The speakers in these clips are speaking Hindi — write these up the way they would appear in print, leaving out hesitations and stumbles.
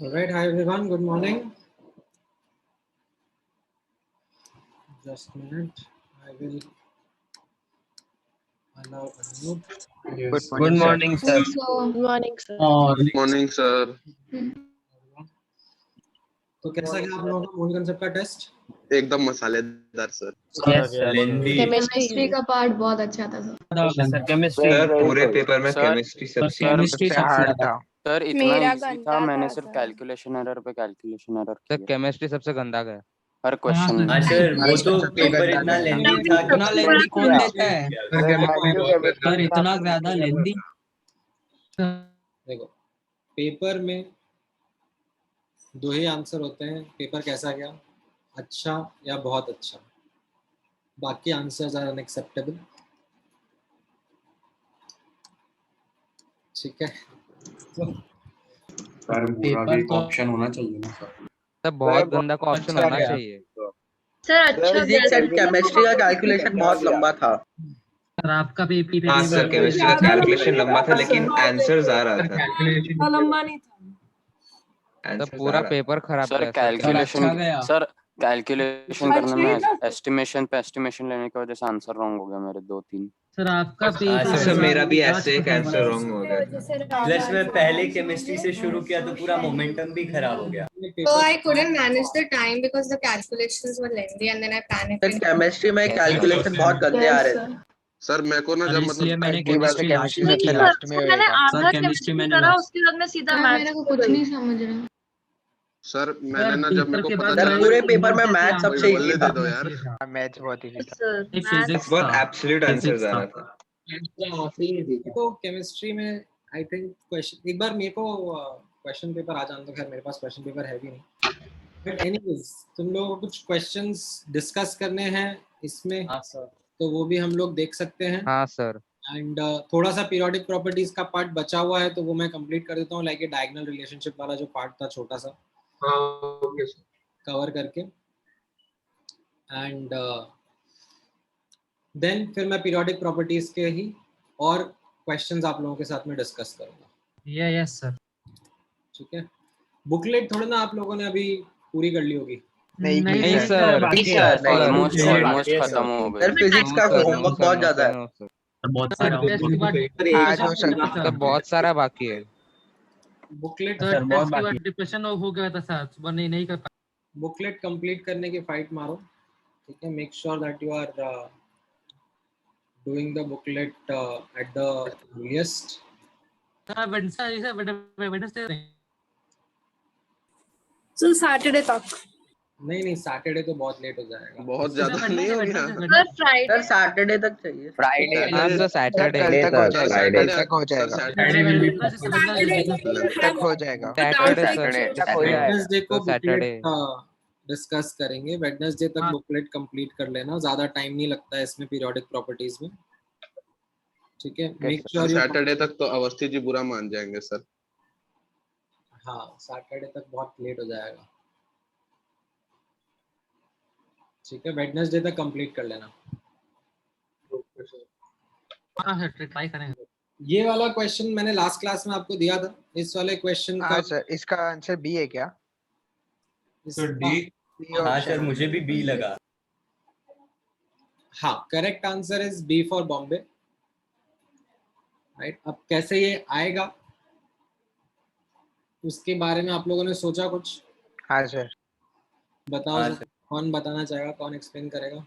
All right, hi everyone. Good morning. Just a minute. I will allow unmute. Good morning, sir. Good morning, sir. Good morning, sir. तो कैसा गया आप लोगों का मूल कंसेप्ट का टेस्ट? एकदम मसालेदार सर। Yes, sir. केमिस्ट्री का पार्ट बहुत अच्छा था सर। Sir, chemistry. सर पूरे पेपर में सर, केमिस्ट्री सबसे chemistry सबसे हार्ड था। सर इतना मेरा इजी गंदा था, मैंने था सिर्फ सर। कैलकुलेशन एरर पे कैलकुलेशन एरर सर किया केमिस्ट्री सबसे गंदा गया। हर क्वेश्चन में। हाँ सर, वो तो सबसे पेपर गंदा इतना गया। लेंदी था। इतना लेंदी कौन देता है? सर इतना ज्यादा लेंदी। देखो, पेपर में दो ही आंसर होते हैं। पेपर कैसा गया, अच्छा या बहुत अच्छा। बाकी आंसर्स आर अनएक्सेप्टेबल। ठीक है, सर बुरा भी एक ऑप्शन होना चाहिए ना सर। सर बहुत गंदा का ऑप्शन अच्छा होना गया। चाहिए। सर अच्छा फिजिक्स एंड केमिस्ट्री का कैलकुलेशन बहुत लंबा था। सर आपका पेपर हाँ सर, केमिस्ट्री का कैलकुलेशन लंबा था लेकिन आंसर्स आ रहा था। लंबा नहीं था। सर आंसर्स पूरा आ रहा पेपर खराब सर गया। कैलकुलेशन अच्छा गया। सर कैलकुलेशन अच्छा करने ही में था। एस्टिमेशन पे एस्टिमेशन लेने की वजह से आंसर रॉन्ग हो गया मेरे 2-3। सर आपका हाँ, सर मेरा भी ऐसे एक आंसर रॉन्ग हो गया था। प्लस में पहले केमिस्ट्री से शुरू किया तो पूरा मोमेंटम भी खराब हो गया। So I couldn't manage the time because the calculations were lengthy and then I panicked. Sir chemistry में कैलकुलेशन बहुत गंदे आ रहे थे। सर मेरे को ना जब इसलिए मतलब मैंने अगली बार से केमिस्ट्री सबसे लास्ट में मैंने होएगा। आधा केमिस्ट्री करा, उसके बाद मैं सीधा मैथ्स को कुछ नहीं समझ रहा। सर मैंने ना जब मेरे को पता सर चला पूरे पेपर में मैथ कोई सबसे बोलने इजी दे था। दो यार। मैथ्स बहुत इजी था। सर फिजिक्स बहुत एब्सोल्यूट आंसर्स आ रहा था। तो केमिस्ट्री में आई थिंक क्वेश्चन एक बार मेरे को क्वेश्चन पेपर आ जान दो। खैर मेरे पास क्वेश्चन पेपर है भी नहीं, बट एनीवेज तुम लोगों को कुछ क्वेश्चंस डिस्कस करने हैं इसमें, हाँ सर। तो वो भी हम लोग देख सकते हैं। हाँ सर। एंड थोड़ा सा पीरियोडिक प्रॉपर्टीज का पार्ट बचा हुआ है तो वो मैं कंप्लीट कर देता हूँ, लाइक ये डायगोनल रिलेशनशिप वाला जो पार्ट था छोटा सा कवर करके। एंड देन फिर मैं पीरियोडिक प्रॉपर्टीज के ही और क्वेश्चंस आप लोगों के साथ में डिस्कस करूंगा। Yes sir. ठीक है, बुकलेट थोड़ा ना आप लोगों ने अभी पूरी कर ली होगी। नहीं सर। ऑलमोस्ट खत्म हो गई। सर फिजिक्स का होमवर्क बहुत ज्यादा है। बहुत सारा आज हो सकता सर बहुत सारा बाकी है। बुकलेट सर बहुत बाकी। डिप्रेशन हो गया था सर, सुबह नहीं कर पाया। बुकलेट कंप्लीट करने की फाइट मारो। ठीक है, make sure that you are doing the booklet at the earliest. So Saturday तक। नहीं सैटरडे तो बहुत लेट हो जाएगा। बहुत ज्यादा नहीं हो गया। सर फ्राइडे सर सैटरडे तक चाहिए। फ्राइडे हाँ सर सैटरडे कल तक हो जाएगा। Saturday कल तक हो जाएगा। तक हो जाएगा। सैटरडे सैटरडे तक हो जाएगा। वेडनेसडे को तो Saturday। बुकलेट डिस्कस करेंगे। वेडनेसडे तक हाँ। बुकलेट कंप्लीट कर लेना, ज्यादा टाइम नहीं लगता है इसमें पीरियोडिक प्रॉपर्टीज में। ठीक है, मेक श्योर सैटरडे तक तो अवस्थी जी बुरा मान जाएंगे सर। हाँ सैटरडे तक बहुत लेट हो जाएगा। ठीक है, वेडनेसडे तक कंप्लीट कर लेना। ट्राई करेंगे। ये वाला क्वेश्चन मैंने लास्ट क्लास में आपको दिया था। इस वाले क्वेश्चन हाँ का सर, इसका आंसर बी है क्या? Sir D. हाँ सर मुझे भी बी लगा। हाँ, correct answer is B for Bombay. Right, अब कैसे ये आएगा उसके बारे में आप लोगों ने सोचा कुछ? हाँ सर। बताओ हाँ, सर, कौन बताना चाहेगा, कौन एक्सप्लेन करेगा?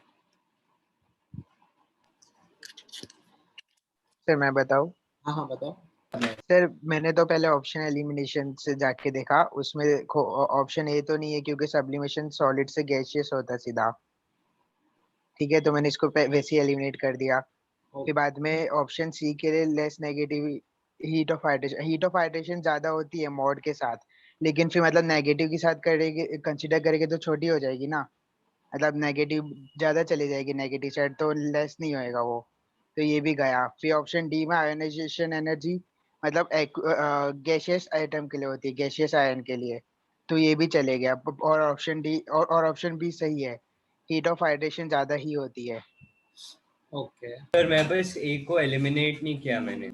सर मैं बताऊं? हाँ बताओ। सर मैंने तो पहले ऑप्शन एलिमिनेशन से जाके देखा, उसमें ऑप्शन ए तो नहीं है क्योंकि सब्लिमेशन सॉलिड से गैसियस होता है सीधा। ठीक है, तो मैंने इसको वैसे ही एलिमिनेट कर दिया। फिर बाद में ऑप्शन सी के लिए less negative heat of hydration ज्यादा होती है मॉड के साथ, लेकिन फिर मतलब नेगेटिव के साथ करेंगे कंसीडर करेंगे तो छोटी हो जाएगी ना, मतलब नेगेटिव ज्यादा चली जाएगी, नेगेटिव साइड तो लेस नहीं होएगा वो, तो ये भी गया। फिर ऑप्शन डी में आयोनाइजेशन एनर्जी मतलब गैसियस आइटम के लिए होती है, गैसियस आयन के लिए, तो ये भी चले गया। और ऑप्शन डी और ऑप्शन बी सही है, हीट ऑफ हाइड्रेशन ज्यादा ही होती है। ओके सर मैं बस ए को एलिमिनेट नहीं किया मैंने।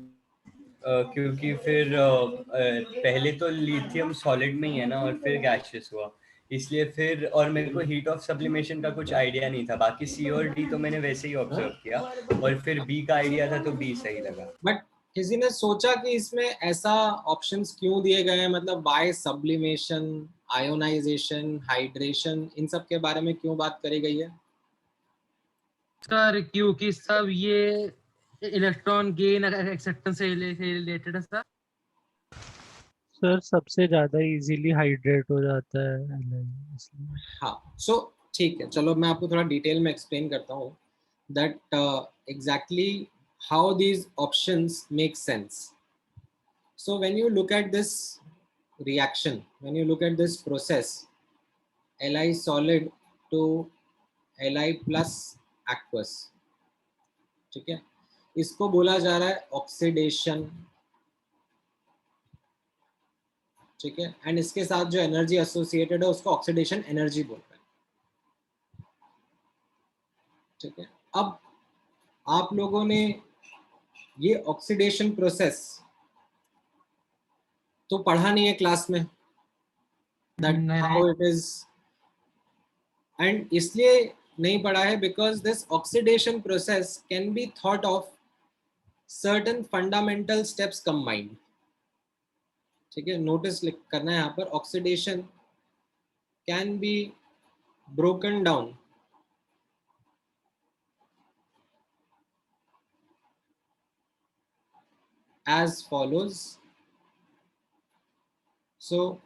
क्योंकि फिर पहले तो लिथियम सॉलिड में ही है ना और फिर गैशियस हुआ, इसलिए फिर, और मेरे को हीट ऑफ सब्लिमेशन का कुछ आइडिया नहीं था, बाकी सी और डी तो मैंने वैसे ही ऑब्जर्व किया, और फिर बी का आइडिया था तो बी सही लगा। बट किसी ने सोचा कि इसमें ऐसा ऑप्शंस क्यों दिए गए हैं, मतलब बाय सब्लिमेशन, आयोनाइजेशन, हाइड्रेशन, इन सब के बारे में क्यों बात करी गई है? सर क्योंकि सब ये इलेक्ट्रॉन गेन एक्सेप्टेंस से रिलेटेड है सर। सर सबसे ज्यादा इजीली हाइड्रेट हो जाता है Li, इसलिए। हाँ, सो ठीक है, चलो मैं आपको थोड़ा डिटेल में एक्सप्लेन करता हूँ that exactly how these options make sense. So when you look at this reaction, when you look at this process, Li solid to Li plus aqueous, ठीक है, इसको बोला जा रहा है ऑक्सीडेशन, ठीक है, एंड इसके साथ जो एनर्जी एसोसिएटेड है उसको ऑक्सीडेशन एनर्जी बोलते हैं, ठीक है। अब आप लोगों ने ये ऑक्सीडेशन प्रोसेस तो पढ़ा नहीं है क्लास में, that how it is, and इसलिए नहीं पढ़ा है because this oxidation process can be thought of certain fundamental steps combined, ठीक है। नोटिस करना है यहाँ पर, oxidation can be broken down as follows. So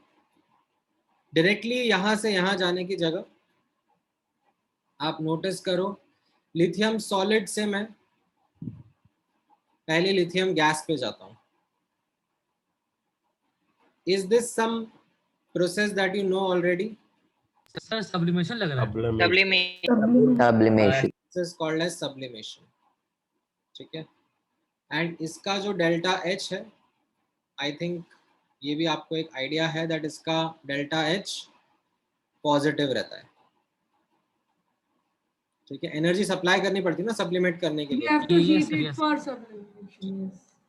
directly यहां से यहां जाने की जगह आप नोटिस करो, लिथियम सॉलिड से मैं पहले लिथियम गैस पे जाता हूं। Is this some process that you know already? Sir sublimation लग रहा है। Sublimation. This is called as sublimation, ठीक है। एंड इसका जो डेल्टा एच है, आई थिंक ये भी आपको एक आइडिया है दैट इसका डेल्टा एच पॉजिटिव रहता है, ठीक है। एनर्जी सप्लाई करनी पड़ती है ना सप्लीमेंट करने के लिए,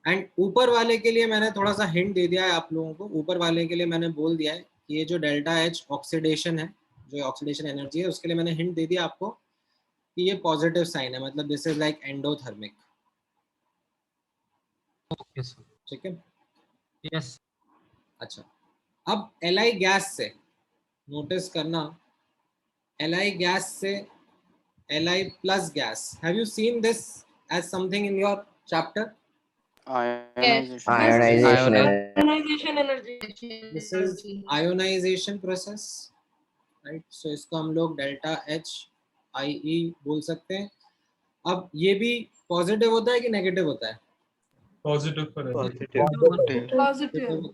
एंड ऊपर वाले के लिए मैंने थोड़ा सा हिंट दे दिया है आप लोगों को। ऊपर वाले के लिए मैंने बोल दिया है कि ये जो डेल्टा एच ऑक्सीडेशन है, जो ऑक्सीडेशन एनर्जी है, उसके लिए मैंने हिंट दे दिया आपको कि ये पॉजिटिव साइन है, मतलब दिस इज लाइक एंडोथर्मिक, ठीक है। यस। अच्छा, अब Li गैस से नोटिस करना, Li गैस से Li plus gas, have you seen this as something in your chapter? Ionization energy. This is ionization process, right. So इसको हम लोग डेल्टा एच IE बोल सकते हैं। अब ये भी पॉजिटिव होता है कि नेगेटिव होता है? पॉजिटिव होता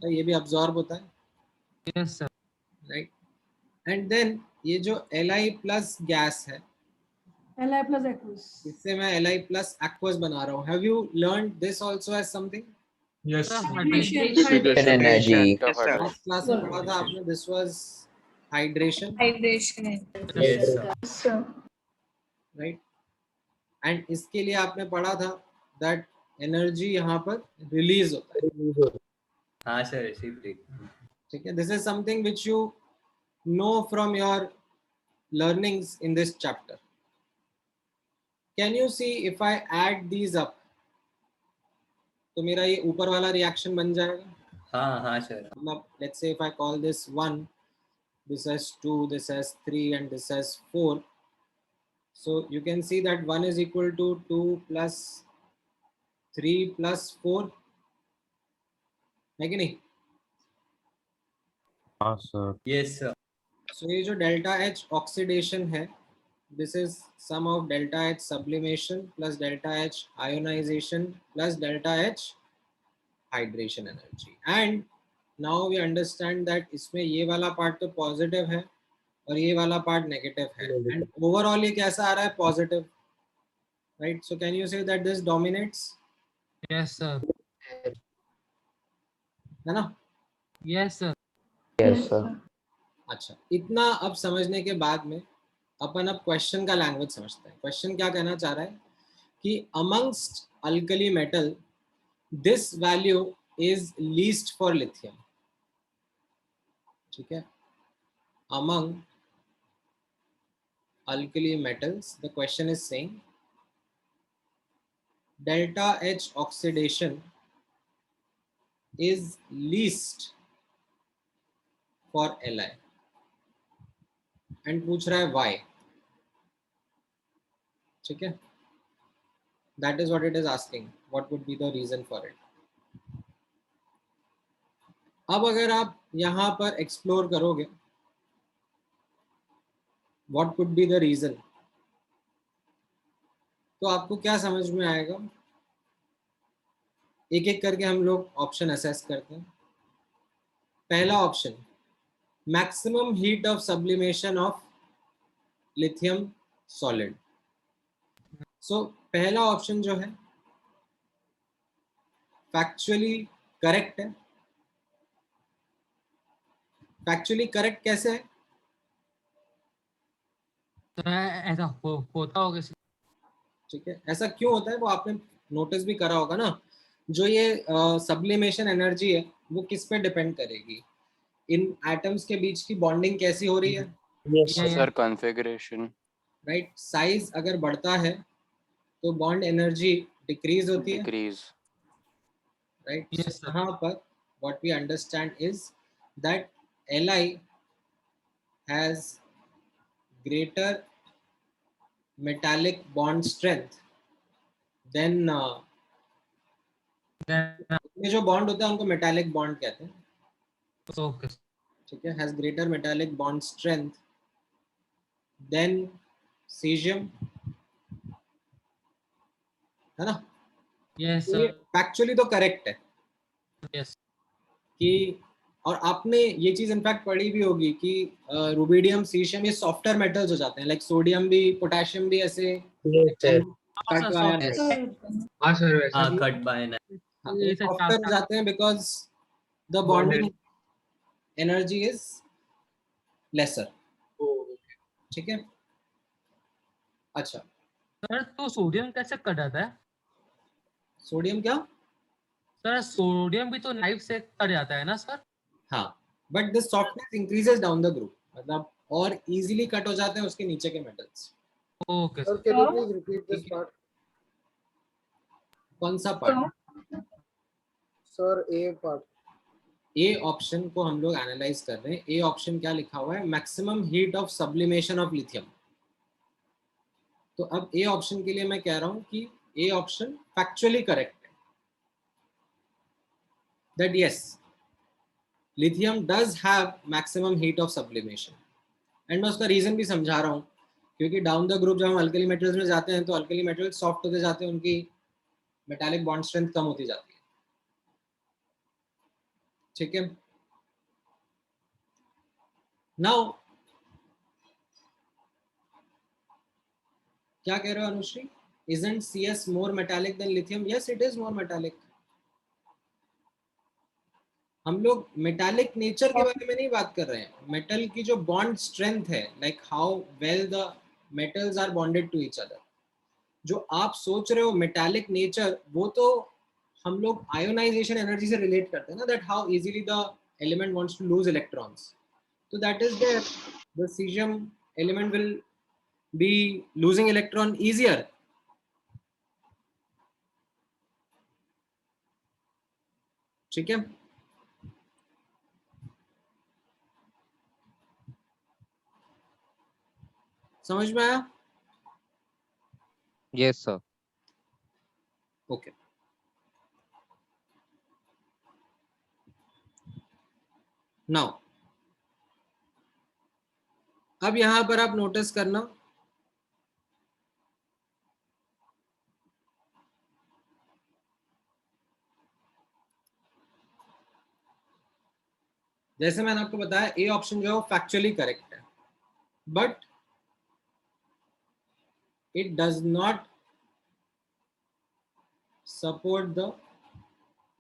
है, ये भी अब्सॉर्ब होता है, yes sir. Right. And then ये जो Li प्लस गैस है, Li plus aqueous. इससे मैं Li प्लस एक्वस बना रहा हूँ। Have you learned this also as something? Yes Energy. Last class में पढ़ा था आपने, this was hydration, yes right. And इसके लिए आपने पढ़ा था दैट एनर्जी यहाँ पर रिलीज होता है, हाँ सर ऐसे ही ब्रेक, ठीक है। This is something which you know from your learnings in this chapter. Can you see if I add these up, तो मेरा ये ऊपर वाला रिएक्शन बन जाएगा। हाँ हाँ सर। मतलब let's say if I call this 1, this as 2, this as 3 and this as 4, so you can see that 1 is equal to 2 plus 3 plus 4, है कि नहीं? हाँ सर। Yes sir. So ये जो delta H oxidation है, this is sum of delta H sublimation plus delta H ionization plus delta H hydration energy, and now we understand that इसमें ये वाला पार्ट तो पॉजिटिव है और ये वाला पार्ट नेगेटिव है, एंड ओवरऑल ये कैसा आ रहा है? Positive, right. So can you say that this dominates? Yes sir. है ना? Yes sir. अच्छा, इतना अब समझने के बाद में अपन अब क्वेश्चन का लैंग्वेज समझते हैं। क्वेश्चन क्या कहना चाह रहा है कि amongst alkali metal this value is least for lithium. ठीक है, among alkali metals, the question is saying delta H oxidation is least for Li and पूछ रहा है why. ठीक है, that is what it is asking, what would be the reason for it. अब अगर आप यहाँ पर एक्सप्लोर करोगे what could be the reason, तो आपको क्या समझ में आएगा. एक एक करके हम लोग ऑप्शन असेस करते हैं. पहला option, maximum heat of sublimation of lithium solid. So पहला ऑप्शन जो है फैक्चुअली करेक्ट है. फैक्चुअली करेक्ट कैसे है? तो ऐसा होता होगा. ठीक है, ऐसा क्यों होता है वो आपने नोटिस भी करा होगा ना. जो ये सब्लिमेशन एनर्जी है वो किस पे डिपेंड करेगी? इन एटम्स के बीच की बॉन्डिंग कैसी हो रही है? Sir configuration. राइट, साइज अगर बढ़ता है तो बॉन्ड एनर्जी डिक्रीज होती है. डिक्रीज. राइट, यहाँ पर what we understand is that Li has greater metallic bond strength then ये जो बॉन्ड होता है उनको मेटालिक बॉन्ड कहते हैं. ओके, ठीक है, has greater metallic bond strength then cesium, है ना. यस ये फैक्चुअली तो करेक्ट है. यस, कि और आपने ये चीज इनफैक्ट पढ़ी भी होगी कि रुबिडियम, सीशियम ये सॉफ्टवेयर मेटल्स हो जाते हैं. लाइक सोडियम भी, पोटेशियम भी ऐसे कट बायन सॉफ्टवेयर हो जाते हैं because the bonding energy is lesser. ठीक है, अच्छा सर तो सोडियम कैसे कट जाता है? सोडियम क्या? सर सोडियम भी तो नाइफ से कट जाता है ना सर? हाँ, but the softness increases down the group, मतलब और इजीली कट हो जाते हैं उसके नीचे के metals. Okay sir, can you please repeat this part? कौन सा part? Sir A part. A option को हम लोग एनालाइज कर रहे हैं. ए ऑप्शन क्या लिखा हुआ है? Maximum heat of sublimation of lithium. तो अब ए ऑप्शन के लिए मैं कह रहा हूं कि ए ऑप्शन फैक्चुअली करेक्ट है. That yes, lithium does have maximum heat of sublimation. And मैं उसका रीजन भी समझा रहा हूँ क्योंकि डाउन द ग्रुप जब हम अल्कली मेटल्स में जाते हैं तो अल्कली मेटल्स सॉफ्ट होते जाते हैं, उनकी मेटालिक बॉन्ड स्ट्रेंथ कम होती जाती है. ठीक है, नाउ क्या कह रहे हो Anushree? Isn't CS more metallic than lithium? Yes, it is more metallic. हम लोग मेटालिक नेचर के बारे में नहीं बात कर रहे हैं. मेटल की जो बॉन्ड स्ट्रेंथ है, like how well the metals are bonded to each other. जो आप सोच रहे हो मेटालिक नेचर, वो तो हम लोग आयोनाइजेशन एनर्जी से रिलेट करते हैं ना, that how easily the element wants to lose electrons. तो that is there, the caesium element will be losing electron easier. ठीक है, समझ में आया? Yes sir. ओके, नाउ अब यहां पर आप नोटिस करना, जैसे मैंने आपको बताया ए ऑप्शन जो है फैक्चुअली करेक्ट है, but it does not support the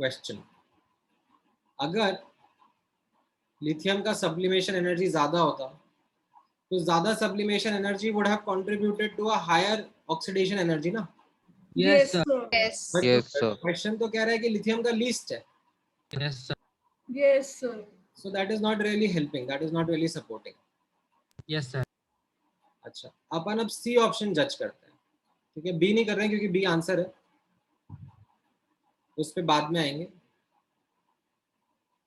question. अगर लिथियम का सब्लिमेशन एनर्जी ज्यादा होता तो ज्यादा sublimation energy would have contributed to a higher oxidation energy ना. Yes, sir. Yes. But Yes, sir. Question तो कह रहा है कि लिथियम का लीस्ट है, Yes, sir. Yes, sir. so that is not really helping, that is not really supporting. Yes, sir. अच्छा, अपन अब सी ऑप्शन जज करते हैं, ठीक है? बी नहीं कर रहे हैं क्योंकि बी आंसर है, उस पे बाद में आएंगे।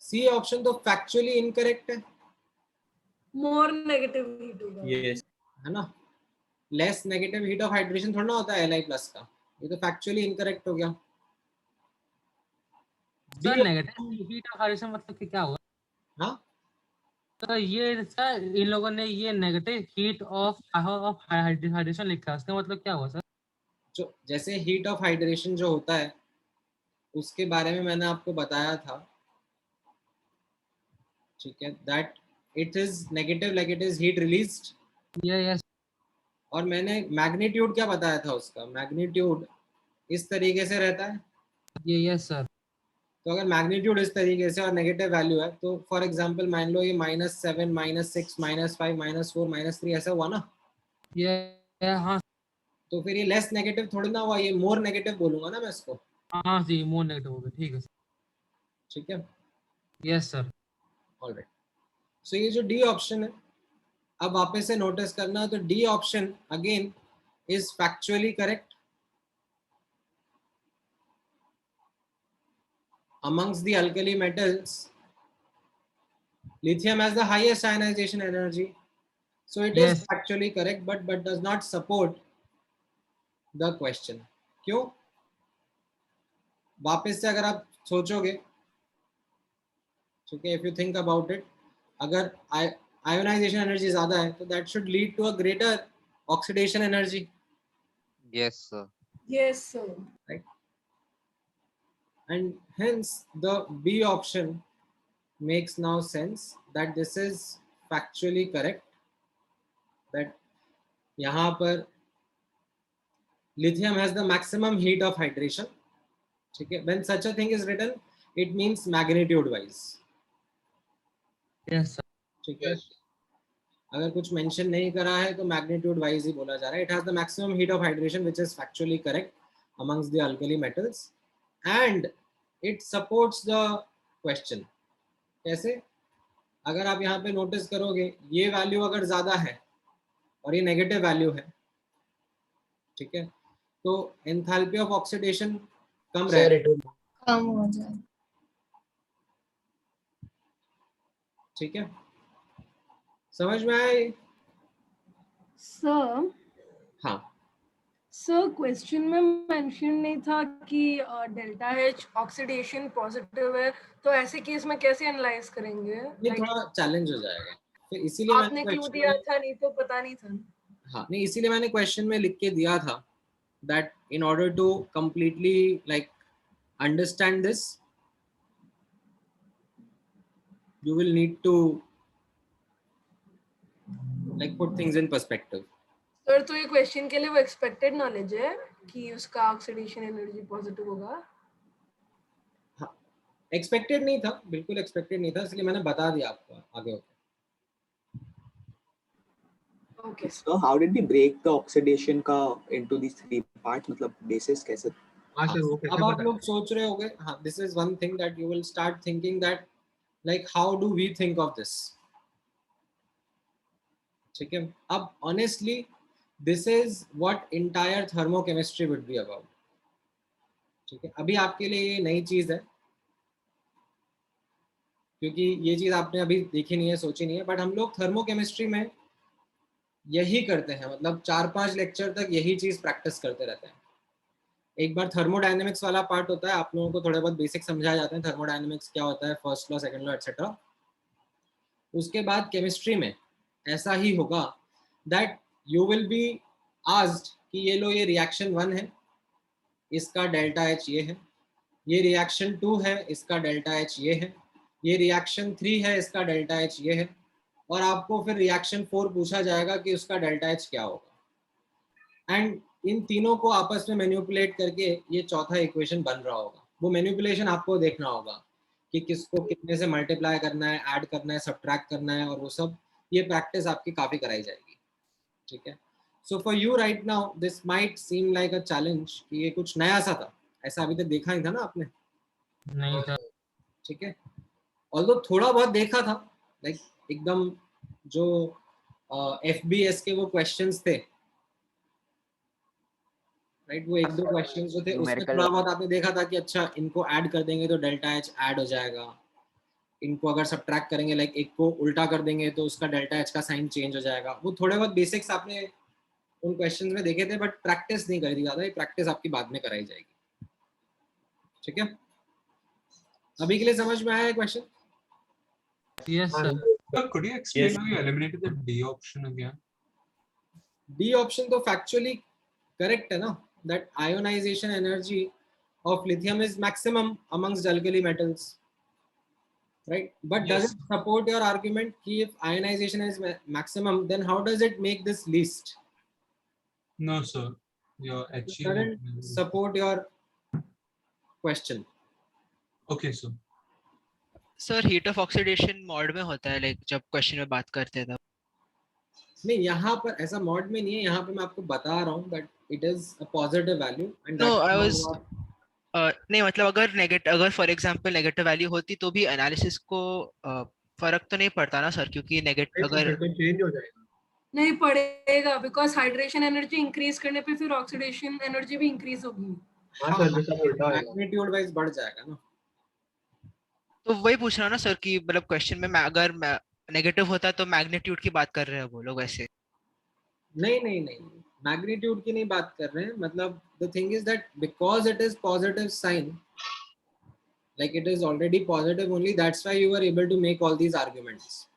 सी ऑप्शन तो फैक्चुअली इनकरेक्ट है, More negative heat होगा। Yes. है ना? Less negative heat of hydration थोड़ा ना होता है Li+ का, ये तो फैक्चुअली इनकरेक्ट हो गया। Sir negative heat of hydration मतलब कि क्या हुआ? हाँ, तो ये सर इन लोगों ने ये नेगेटिव हीट ऑफ हाइड्रेशन लिखा है, उसका मतलब क्या हुआ सर? जो जैसे हीट ऑफ हाइड्रेशन जो होता है उसके बारे में मैंने आपको बताया था, ठीक है? That it is negative like it is heat released. Yes. और मैंने मैग्नीट्यूड क्या बताया था उसका? मैग्नीट्यूड इस तरीके से रहता है। Yes sir. तो अगर मैग्नीट्यूड इस तरीके से और नेगेटिव वैल्यू है तो फॉर एग्जांपल मान लो ये -7 -6 -5 -4 -3 ऐसा हुआ ना, हाँ। तो फिर ये लेस नेगेटिव थोड़ी ना हुआ, ये मोर नेगेटिव बोलूंगा ना मैं इसको। हाँ जी, मोर नेगेटिव हो गया, ठीक है सर। ठीक है, यस सर। ऑलराइट। सो ये जो डी ऑप्शन है, अब वापस से नोटिस करना, तो D option again is factually correct. Amongst the alkali metals, lithium has the highest ionization energy, so it is actually correct, but does not support the question. क्यों? वापस से अगर आप सोचोगे, ठीक है, if you think about it, अगर ionization energy ज्यादा है तो that should lead to a greater oxidation energy. Yes, sir. Yes, sir. Right? And hence the B option makes now sense that this is factually correct, that यहाँ पर lithium has the maximum heat of hydration, ठीक है? When such a thing is written, it means magnitude wise. Yes sir. ठीक है? अगर कुछ mention नहीं करा है तो magnitude wise ही बोला जा रहा है। It has the maximum heat of hydration, which is factually correct amongst the alkali metals, and it supports the question. कैसे? अगर आप यहाँ पे नोटिस करोगे, ये वैल्यू अगर ज्यादा है और ये नेगेटिव वैल्यू है, ठीक है, तो एंथैल्पी ऑफ ऑक्सीडेशन कम रहेगा, कम हो जाए। ठीक है? समझ में आया? सर हाँ सर, क्वेश्चन में मेंशन नहीं था कि डेल्टा एच ऑक्सीडेशन पॉजिटिव है, तो ऐसे केस में कैसे एनालाइज करेंगे? ये थोड़ा चैलेंज हो जाएगा, फिर इसीलिए आपने क्लू दिया था, नहीं तो पता नहीं था। हाँ नहीं, इसीलिए मैंने क्वेश्चन में लिख के दिया था that in order to completely like understand this, you will need to like put things in perspective. Sir तो ये क्वेश्चन के लिए वो एक्सपेक्टेड नॉलेज है कि उसका ऑक्सीडेशन एनर्जी पॉजिटिव होगा? हाँ, एक्सपेक्टेड नहीं था, बिल्कुल एक्सपेक्टेड नहीं था, इसलिए मैंने बता दिया आपको आगे। Okay. So how did we break the oxidation का into these three parts? मतलब basis कैसे? अब आप लोग सोच रहे होंगे, हाँ, this is one thing that you will start thinking that like how do we think of this? ठीक है, अब honestly this is what entire thermochemistry would be about. ठीक है, अभी आपके लिए ये नई चीज है क्योंकि ये चीज आपने अभी देखी नहीं है, सोची नहीं है, बट हम लोग थर्मोकेमिस्ट्री में यही करते हैं, मतलब 4-5 लेक्चर तक यही चीज प्रैक्टिस करते रहते हैं। एक बार थर्मोडायनेमिक्स वाला पार्ट होता है, आप लोगों को थोड़े बहुत बेसिक समझाए जाते हैं, थर्मोडायनेमिक्स क्या होता है, first law, second law, etcetera. उसके बाद केमिस्ट्री में ऐसा ही होगा that you will be asked कि ये लो, ये रिएक्शन 1 है, इसका डेल्टा एच ये है, ये रिएक्शन 2 है, इसका डेल्टा एच ये है, ये रिएक्शन 3 है, इसका डेल्टा एच ये है, और आपको फिर रिएक्शन 4 पूछा जाएगा कि उसका डेल्टा एच क्या होगा। एंड इन तीनों को आपस में मैनिपुलेट करके ये चौथा इक्वेशन बन रहा होगा। वो मैनिपुलेशन आपको देखना होगा कि किसको कितने से मल्टीप्लाई करना है, ऐड करना है, सब्ट्रैक्ट करना है, और वो सब ये प्रैक्टिस आपकी काफ़ी कराई जाएगी। ठीक है, So for you right now, this might seem like a challenge कि ये कुछ नया सा था, ऐसा अभी तक देखा नहीं था ना आपने? नहीं था। ठीक है, ऑल्दो थोड़ा बहुत देखा था, लाइक एकदम जो FBS के वो क्वेश्चंस थे, राइट, वो एक दो क्वेश्चंस जो थे उसमें थोड़ा बहुत आपने देखा था कि अच्छा इनको ऐड कर देंगे तो डेल्टा एच ऐड हो जाएगा, इनको अगर सब्ट्रैक्ट करेंगे लाइक एक को उल्टा कर देंगे तो उसका डेल्टा एच का साइन चेंज हो जाएगा। वो थोड़े बहुत बेसिक्स आपने उन क्वेश्चंस में देखे थे, बट प्रैक्टिस नहीं करी थी ज़्यादा, ये प्रैक्टिस आपकी बाद में कराई जाएगी। ठीक है, अभी के लिए समझ में आया है question? Yes, sir. Could you explain how you eliminated the D option again? D option तो factually correct है ना, that ionization energy of lithium is maximum amongst alkali metals, right? But does it support your argument कि if ionization is maximum, then how does it make this least? No, sir. Your It doesn't support your question. Okay, sir. Sir heat of oxidation mod में होता है, लाइक जब क्वेश्चन में बात करते हैं तब? नहीं, यहाँ पर ऐसा मॉड में नहीं है, यहाँ पे मैं आपको बता रहा हूँ that it is a positive value and No, that I was नहीं मतलब अगर फॉर एग्जांपल नेगेटिव वैल्यू होती तो भी एनालिसिस को फर्क तो नहीं पड़ता ना सर, क्योंकि नेगेटिव अगर चेंज हो जाएगा। नहीं पड़ेगा, बिकॉज हाइड्रेशन एनर्जी इंक्रीज करने पे फिर ऑक्सीडेशन एनर्जी भी इंक्रीज होगी। हाँ सर, जैसा उल्टा है, मैग्नीट्यूड वाइज बढ़ जाएगा ना। तो वही पूछ रहा हूँ ना सर कि मतलब क्वेश्चन में अगर नेगेटिव होता तो मैग्नीट्यूड की बात कर रहे हैं वो लोग वैसे? नहीं नहीं नहीं, मैग्नीट्यूड की नहीं बात कर रहे हैं, मतलब the thing is that because it is positive sign, like it is already positive only, that's why you were able to make all these arguments.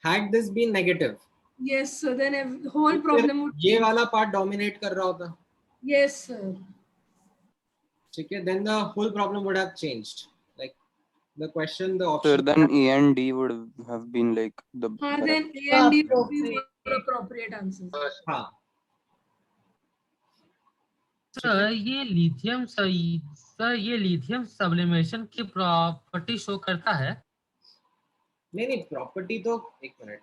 Had this been negative, yes sir, then whole problem would ये वाला पार्ट डोमिनेट कर रहा होता। yes sir, ठीक है, then the whole problem would have changed, like the question, the option. So then E and D would have been like the then A and D would be more appropriate answers. हाँ सर ये लिथियम सब्लिमेशन की प्रॉपर्टी शो करता है? नहीं, प्रॉपर्टी तो एक मिनट,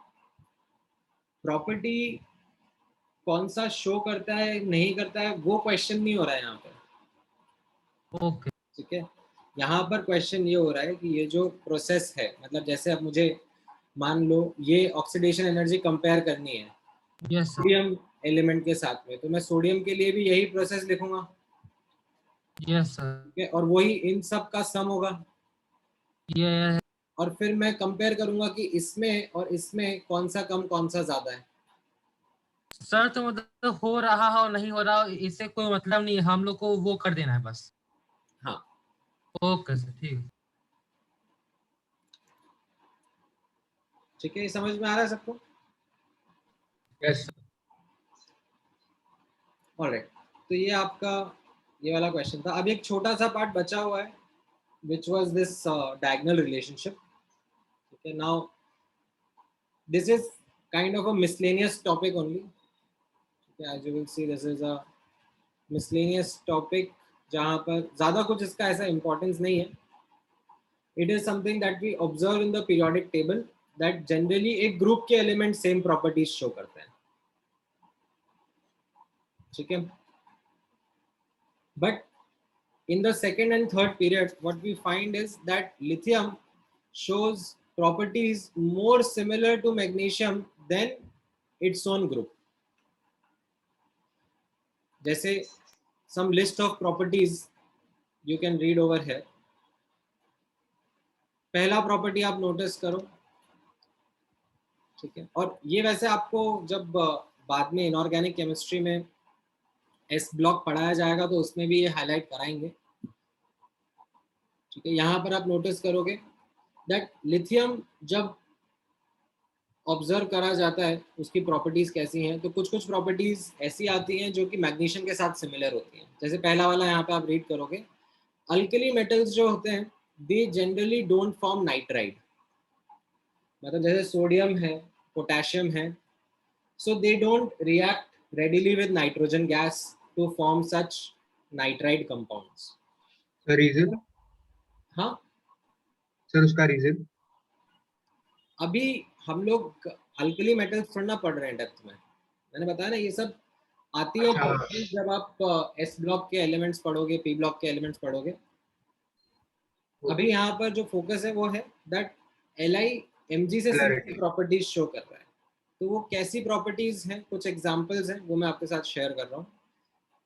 प्रॉपर्टी कौन सा शो करता है नहीं करता है वो क्वेश्चन नहीं हो रहा है यहाँ पर। ओके, ठीक है, यहाँ पर क्वेश्चन ये हो रहा है कि ये जो प्रोसेस है, मतलब जैसे अब मुझे मान लो ये ऑक्सीडेशन एनर्जी कंपेयर करनी है सोडियम एलिमेंट के साथ में, तो मैं सोडियम के लिए भी यही प्रोसेस लिखूंगा। Yes sir. ठीक है, और वही इन सब का सम होगा। ये और फिर मैं कंपेयर करूंगा कि इसमें और इसमें कौन सा कम कौन सा ज्यादा है। सर तो मतलब हो रहा हो नहीं हो रहा हो इससे कोई मतलब नहीं है, हम लोग को वो कर देना है बस। हाँ ओके सर, ठीक है। ठीक है, ये समझ में आ रहा है सबको? यस। ऑलराइट, तो ये आपका ये वाला क्वेश्चन था। अब एक छोटा सा पार्ट बचा हुआ है which was this diagonal relationship. Okay, now this is kind of a miscellaneous topic only. Okay, as you will see this is a miscellaneous topic जहाँ पर ज़्यादा कुछ इसका ऐसा importance नहीं है। It is something that we observe in the periodic table that generally एक group के element same properties show करते हैं। ठीक है, but in the second and third period, what we find is that lithium shows properties more similar to magnesium than its own group. जैसे some list of properties you can read over here. पहला प्रॉपर्टी आप नोटिस करो, ठीक है, और ये वैसे आपको जब बाद में इनऑर्गेनिक केमिस्ट्री में एस ब्लॉक पढ़ाया जाएगा तो उसमें भी ये हाईलाइट कराएंगे। ठीक है, यहाँ पर आप नोटिस करोगे दैट लिथियम जब ऑब्जर्व करा जाता है उसकी प्रॉपर्टीज कैसी हैं, तो कुछ कुछ प्रॉपर्टीज ऐसी आती हैं जो कि मैग्नीशियम के साथ सिमिलर होती हैं। जैसे पहला वाला यहाँ पे आप रीड करोगे, अल्कली मेटल्स जो होते हैं they generally don't form nitride, मतलब जैसे सोडियम है, पोटेशियम है, so they don't react readily with nitrogen gas to form such nitride compounds. The reason? हाँ सर, उसका रीजन? अभी हम लोग अल्कली मेटल्स थोड़ा ना पढ़ रहे हैं डेप्थ में, मैंने बताया ना ये सब आती है properties जब आप S ब्लॉक के एलिमेंट्स पढ़ोगे, P ब्लॉक के एलिमेंट्स पढ़ोगे। अभी यहाँ पर जो फोकस है वो है दैट Li Mg से प्रॉपर्टीज शो कर रहा है। तो वो कैसी प्रॉपर्टीज हैं, कुछ एग्जांपल्स हैं, वो मैं आपके साथ शेयर कर रहा हूँ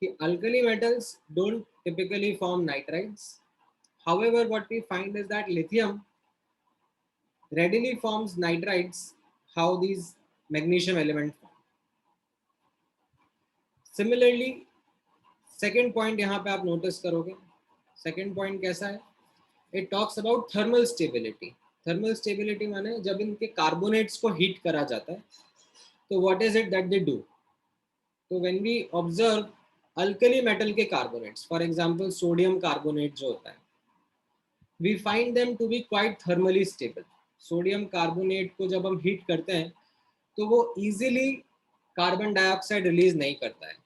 कि alkali metals don't typically form nitrides. However, what we find is that lithium readily forms nitrides, how these magnesium elements form. Similarly, second point यहाँ पे आप notice करोगे, second point कैसा है? It talks about thermal stability. Thermal stability माने जब इनके carbonates को heat करा जाता है, तो what is it that they do? तो when we observe alkali metal के carbonates, for example sodium carbonate जो होता है, we find them to be quite thermally stable. Sodium carbonate को जब हम हीट करते हैं तो वो इजीली कार्बन डाइऑक्साइड रिलीज नहीं करता है।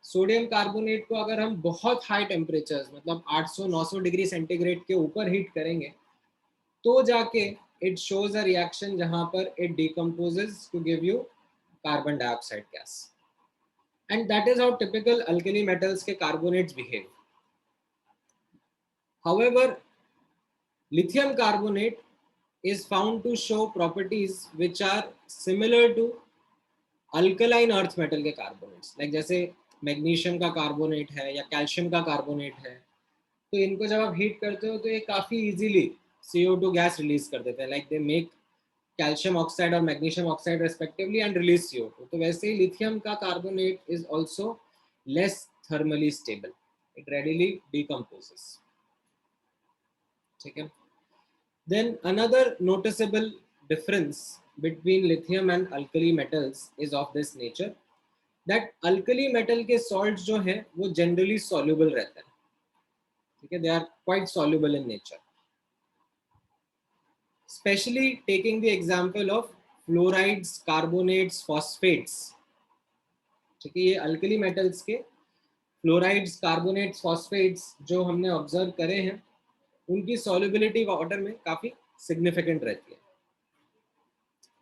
सोडियम कार्बोनेट को अगर हम बहुत हाई टेम्परेचर्स मतलब 800-900 डिग्री सेंटीग्रेड के ऊपर हीट करेंगे तो जाके इट शोज अ रिएक्शन जहां पर it decomposes to give you carbon dioxide gas, and that is how typical alkali metals के carbonates behave. However, lithium carbonate is found to show properties which are similar to alkaline earth metal के carbonates, like जैसे magnesium का carbonate है या calcium का carbonate है, तो इनको जब आप heat करते हो तो ये काफ़ी easily CO2 gas release कर देते हैं, like they make calcium oxide और magnesium oxide respectively and release CO2। तो वैसे ही lithium का carbonate is also less thermally stable, it readily decomposes। ठीक है। Then another noticeable difference between lithium and alkali metals is of this nature that alkali metal के salts जो हैं वो generally soluble रहते हैं। ठीक है, they are quite soluble in nature। Especially taking the example of fluorides, carbonates, phosphates। ठीक है, ये alkali metals के fluorides, carbonates, phosphates जो हमने observe करे हैं उनकी solubility वाटर में काफी significant रहती है।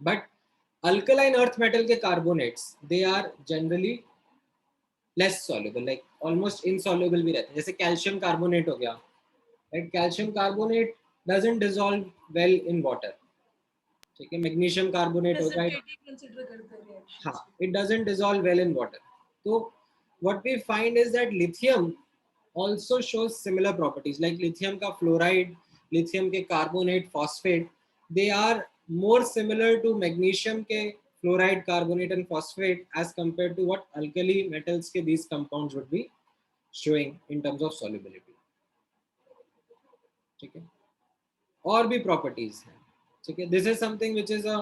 But alkaline earth metal के carbonates they are generally less soluble, like almost insoluble भी रहते हैं। जैसे calcium carbonate हो गया, right? Calcium carbonate doesn't dissolve well in water। ठीक है, magnesium carbonate हो गया, हाँ, it doesn't dissolve well in water। तो what we find is that lithium also shows similar properties, like lithium का fluoride, lithium के carbonate, phosphate, they are more similar to magnesium के fluoride, carbonate and phosphate as compared to what alkali metals के these compounds would be showing in terms of solubility। ठीक है, और भी properties हैं। ठीक है, this is something which is a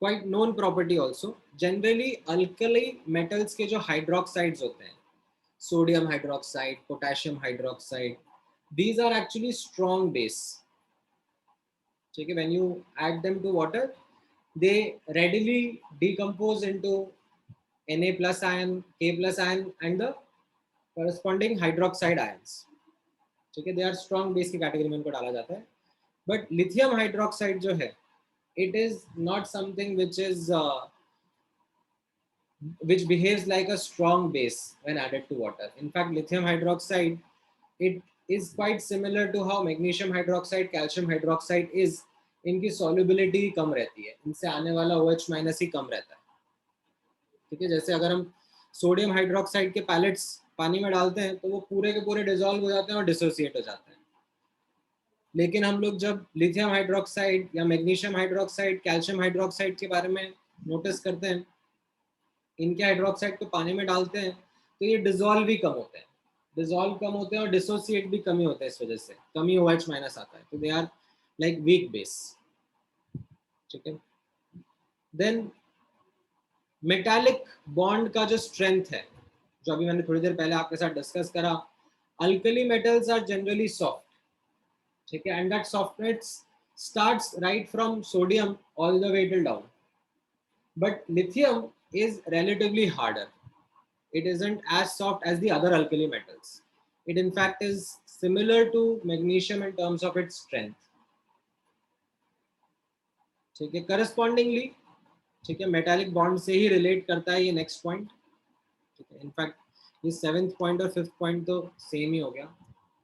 quite known property also। Generally alkali metals के जो hydroxides होते हैं, sodium hydroxide, potassium hydroxide, these are actually strong base। ठीक है, when you add them to water they readily decompose into Na plus ion, K plus ion and the corresponding hydroxide ions। ठीक है, they are strong base की category में इनको डाला जाता है। but lithium hydroxide जो है it is not something which is which behaves like a strong base when added to water। In fact, lithium hydroxide, it is quite similar to how magnesium hydroxide, calcium hydroxide is। इनकी solubility कम रहती है, इनसे आने वाला OH माइनस ही कम रहता है। ठीक है, जैसे अगर हम सोडियम हाइड्रोक्साइड के पैलेट्स पानी में डालते हैं तो वो पूरे के पूरे डिसॉल्व हो जाते हैं और डिसोसिएट हो जाते हैं। लेकिन हम लोग जब लिथियम हाइड्रोक्साइड या मैग्नीशियम हाइड्रोक्साइड, कैल्शियम हाइड्रोक्साइड के बारे में नोटिस करते हैं, इनके हाइड्रोक्साइड को पानी में डालते हैं तो ये डिसॉल्व भी कम होते हैं, और डिसोसिएट भी कमी होते हैं, इस वजह से कमी OH माइनस आता है। तो they are like weak base. ठीक है, देन मेटालिक बॉन्ड का जो स्ट्रेंथ है, जो अभी मैंने थोड़ी देर पहले आपके साथ डिस्कस करा, alkali metals are generally soft. ठीक है, and that softness starts right from sodium all the way till down, but lithium is relatively harder। It isn't as soft as the other alkali metals। It in fact is similar to magnesium in terms of its strength। ठीक है, correspondingly ठीक है, मेटालिक बॉन्ड से ही रिलेट करता है ये नेक्स्ट पॉइंट, ठीक है। इनफैक्ट ये 7th पॉइंट और 5th पॉइंट तो सेम ही हो गया।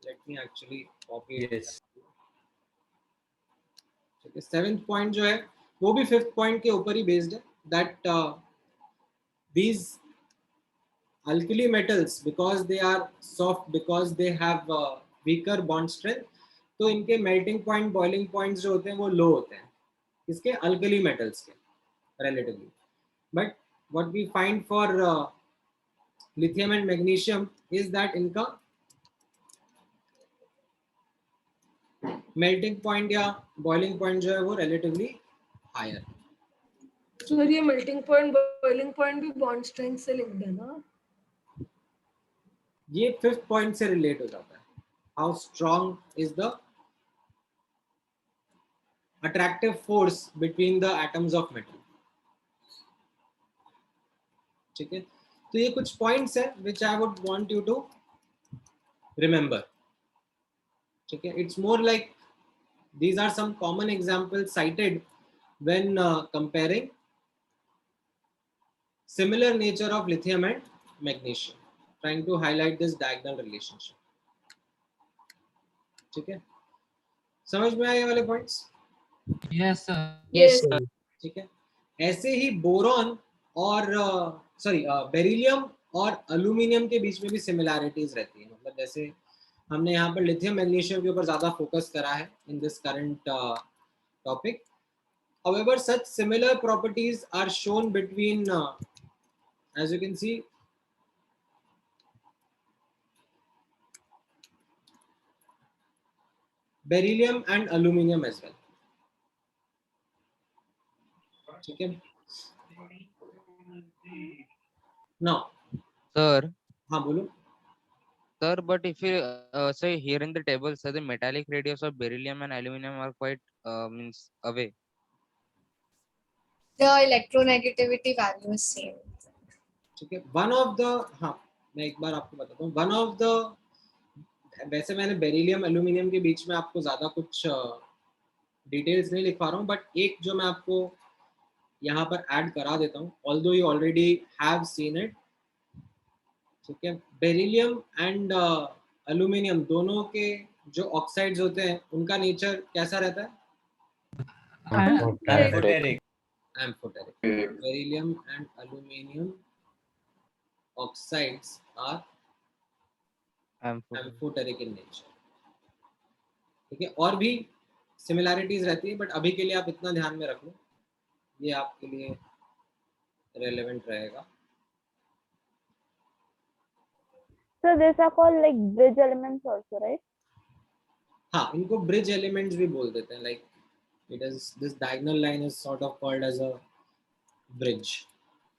Let me actually copy it. ठीक है, 7th पॉइंट जो है वो भी 5th पॉइंट के ऊपर ही बेस्ड है, that these alkali metals because they are soft, because they have weaker bond strength, तो इनके melting point, boiling points जो होते हैं वो low होते हैं, इसके alkali metals के relatively. But what we find for lithium and magnesium is that इनका melting point या boiling point जो है वो relatively higher. सर ये मेल्टिंग पॉइंट बॉइलिंग पॉइंट भी बॉन्ड स्ट्रेंथ से लिंक्ड है ना? ये 5th पॉइंट से रिलेट हो जाता है, how strong is the attractive force between the atoms of metal. ठीक है, तो ये कुछ पॉइंट्स है which I would want you to remember. ठीक है, it's more like these are some common examples cited when comparing similar nature of lithium and magnesium, trying to highlight this diagonal relationship. ठीक है, समझ में आए ये वाले points? Yes sir. Yes sir. ठीक है, ऐसे ही बोरॉन और बेरिलियम और एल्यूमिनियम के बीच में भी सिमिलैरिटीज रहती है। मतलब जैसे हमने यहाँ पर लिथियम मैग्नीशियम के ऊपर ज्यादा फोकस करा है in this current topic. However, such similar properties are shown between, as you can see, beryllium and aluminium as well. ठीक है, now Sir, हाँ बोलो। sir, but if you say here in the table, say the metallic radius of beryllium and aluminum are quite means away. The electronegativity value is same. ठीक है, वन ऑफ द, हाँ मैं एक बार आपको बताता हूँ, वन ऑफ द, वैसे मैंने बेरिलियम एल्यूमिनियम के बीच में आपको ज्यादा कुछ डिटेल्स नहीं लिख पा रहा हूँ, बट एक जो मैं आपको यहाँ पर ऐड करा देता हूँ, although you already have seen it. ठीक है, बेरिलियम एंड एल्यूमिनियम दोनों के जो ऑक्साइड्स होते हैं उनका नेचर कैसा रहता है? Amphoteric. Beryllium and aluminium oxides are amphoteric in nature. ठीक है, और भी सिमिलैरिटीज रहती है, बट अभी के लिए आप इतना ध्यान में रख लो, ये आपके लिए रेलेवेंट रहेगा। So these are called like bridge elements also, right? हाँ, इनको ब्रिज एलिमेंट्स भी बोल देते हैं, like it is, this diagonal line is sort of called as a bridge.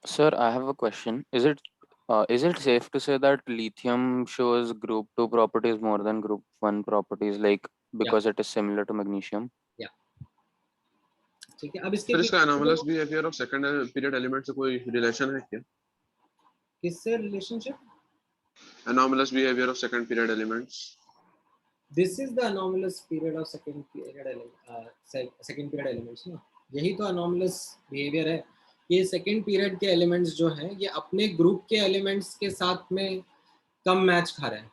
Sir, I have a question. Is it safe to say that lithium shows group 2 properties more than group 1 properties, like because it is similar to magnesium? Yeah. ठीक है, अब इसके सर इसका anomalous behavior of second period element से कोई रिलेशन है क्या? किससे relationship? Anomalous behavior of second period elements. This is the anomalous period of second period elements ना, यही तो anomalous behavior है। ये सेकेंड पीरियड के एलिमेंट्स जो हैं ये अपने ग्रुप के एलिमेंट्स के साथ में कम मैच खा रहे हैं,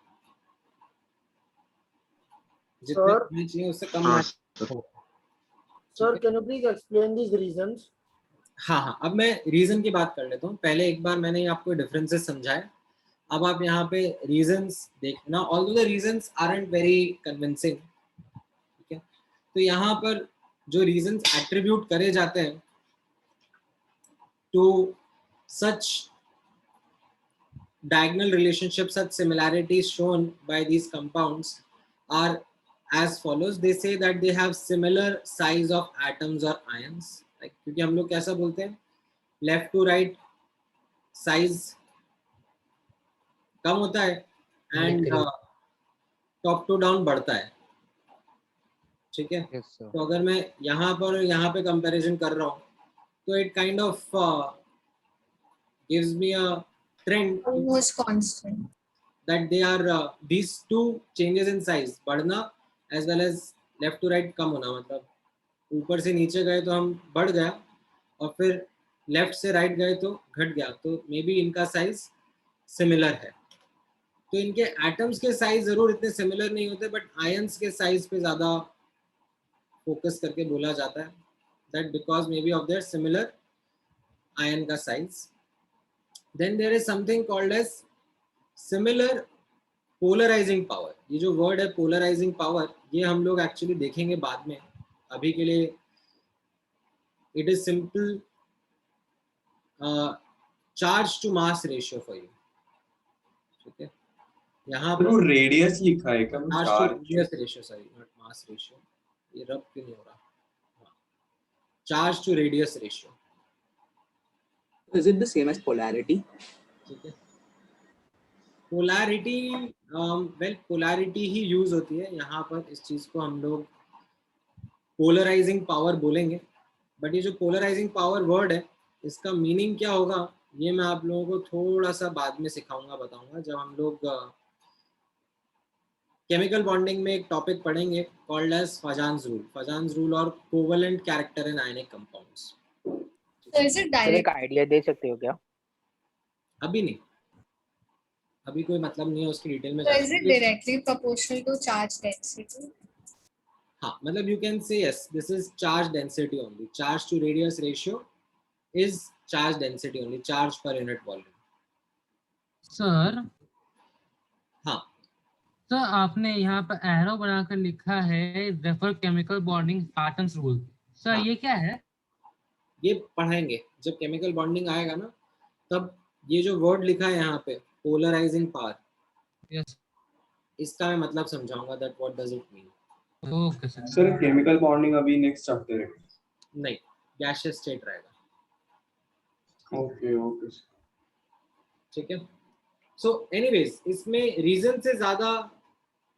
जितने मैच नहीं उससे कम match. Sir can you please explain these reasons? हाँ, अब मैं रीजन की बात कर लेता हूँ। पहले एक बार मैंने आपको डिफरेंसेस समझाए, अब आप यहाँ पे रीजंस देखना। Although the reasons aren't very convincing, ठीक है, तो यहाँ पर जो रीजंस एट्रीब्यूट करे जाते हैं to such diagonal relationships, such similarities shown by these compounds are as follows. They say that they have similar size of atoms or ions, like क्योंकि हम लोग कैसा बोलते हैं, left to right size कम होता है and top to down बढ़ता है। ठीक है, तो अगर मैं यहाँ पर यहाँ पे कंपैरिजन कर रहा हूँ तो it kind of gives me a trend almost constant that they are these two changes in size, बढ़ना as well as left to right कम होना, मतलब ऊपर से नीचे गए तो हम बढ़ गया और फिर लेफ्ट से राइट गए तो घट गया, तो मे बी इनका साइज सिमिलर है। तो इनके एटम्स के साइज जरूर इतने सिमिलर नहीं होते, बट आयंस के साइज पे ज्यादा फोकस करके बोला जाता है, that because maybe of their similar ion का size. Then there is something called as similar polarising power. ये जो वर्ड है पोलराइजिंग पावर, ये हम लोग एक्चुअली देखेंगे बाद में। अभी के लिए it is simple charge to mass ratio for you, ठीक है। यहाँ पर रेडियस लिखा है क्या? Charge to radius ratio, sorry not mass ratio, ये रब क्यों नहीं हो रहा, charge to radius ratio. Is it the same as polarity? ठीक है, पोलैरिटी, वेल पोलैरिटी ही यूज होती है यहाँ पर। इस चीज को हम लोग पोलराइजिंग पावर बोलेंगे, बट ये जो पोलराइजिंग पावर वर्ड है, इसका मीनिंग क्या होगा ये मैं आप लोगों को थोड़ा सा बाद में सिखाऊंगा, बताऊंगा, जब हम लोग केमिकल बॉन्डिंग में एक टॉपिक पढ़ेंगे called as Fajans rule. Fajans rule और covalent character in ionic compounds. So is it direct? एक आइडिया दे सकते हो क्या? अभी नहीं, अभी कोई मतलब नहीं है उसकी डिटेल में। So is it directly proportional to charge density? हाँ, मतलब you can say yes, this is charge density only. Charge to radius ratio is charge density only, charge per unit volume. Sir हाँ सर, आपने यहाँ पर एरो बनाकर लिखा है refer chemical bonding patterns rule. Sir हाँ। ये क्या है? ये पढ़ाएंगे जब केमिकल बॉन्डिंग आएगा ना, तब ये जो वर्ड लिखा है यहाँ पे पोलराइजिंग पावर, यस, इसका मैं मतलब समझाऊंगा that what does it mean. Okay sir. Sir chemical bonding अभी नेक्स्ट चैप्टर है? नहीं, गैसियस स्टेट रहेगा। ओके ओके ठीक है। सो एनीवेज, इसमें रीजन से ज्यादा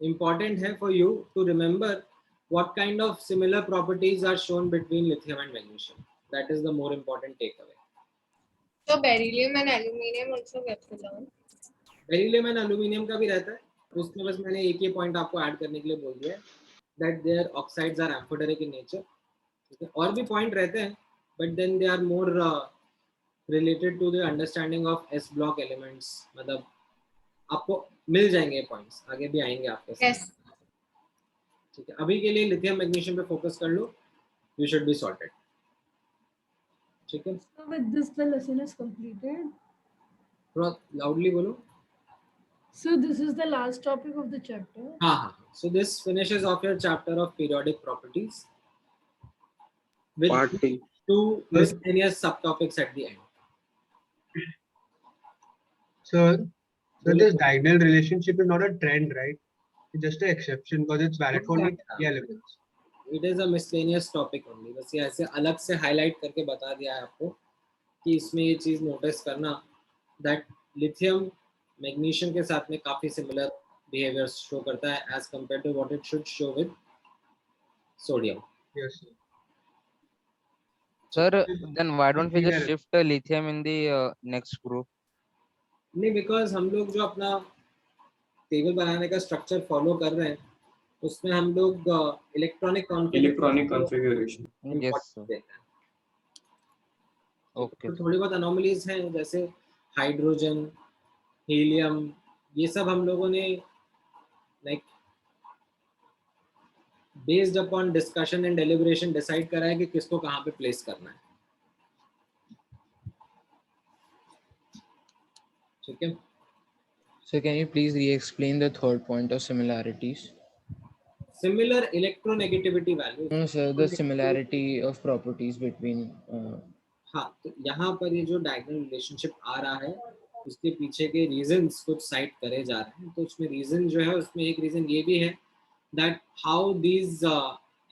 important है for you to remember what kind of similar properties are shown between lithium and magnesium. That is the more important takeaway. So beryllium and aluminium also get to learn. Beryllium and aluminium का भी रहता है, उसमें बस मैंने एक ही पॉइंट आपको ऐड करने के लिए बोल दिया है, that their oxides are amphoteric in nature. ठीक है, और भी पॉइंट रहते हैं, but then they are more related to the understanding of S block elements. मतलब आपको मिल जाएंगे पॉइंट्स, आगे भी आएंगे आपके साथ। Yes. ठीक है, अभी के लिए लिथियम मैग्नीशियम पे फोकस कर लो, यू शुड बी सॉर्टेड। ठीक है, So with this the lesson is completed. थोड़ा लाउडली बोलो। So this is the last topic of the chapter. हाँ हाँ, so this finishes off your chapter of periodic properties with Part 2. 2 miscellaneous subtopics at the end. So this diagonal relationship is not a trend, right? It's just an exception because it's valid for only 3 elements. It is a miscellaneous topic only. बस ये ऐसे अलग से हाईलाइट करके बता दिया है आपको कि इसमें ये चीज नोटिस करना that lithium मैग्नीशियम के साथ में काफी सिमिलर बिहेवियर शो करता है as compared to what it should show with sodium. Yes, sir. Sir, then why don't we just shift lithium in the next group? नहीं, बिकॉज हम लोग जो अपना टेबल बनाने का स्ट्रक्चर फॉलो कर रहे हैं उसमें हम लोग electronic configuration Yes, sir. Okay. तो थोड़ी बहुत अनोमलीज हैं, जैसे हाइड्रोजन, हीलियम, ये सब हम लोगों ने like based upon discussion and deliberation decide करा है कि किसको कहाँ पे प्लेस करना है। ठीक है। So can you please re-explain the third point of similarities? Similar electronegativity values. No, sir, the similarity of properties between. हाँ, तो यहाँ पर ये जो डायगोनल रिलेशनशिप आ रहा है उसके पीछे के रीजंस कुछ साइट करे जा रहे हैं। तो उसमें रीजन जो है, उसमें एक रीजन ये भी है that how these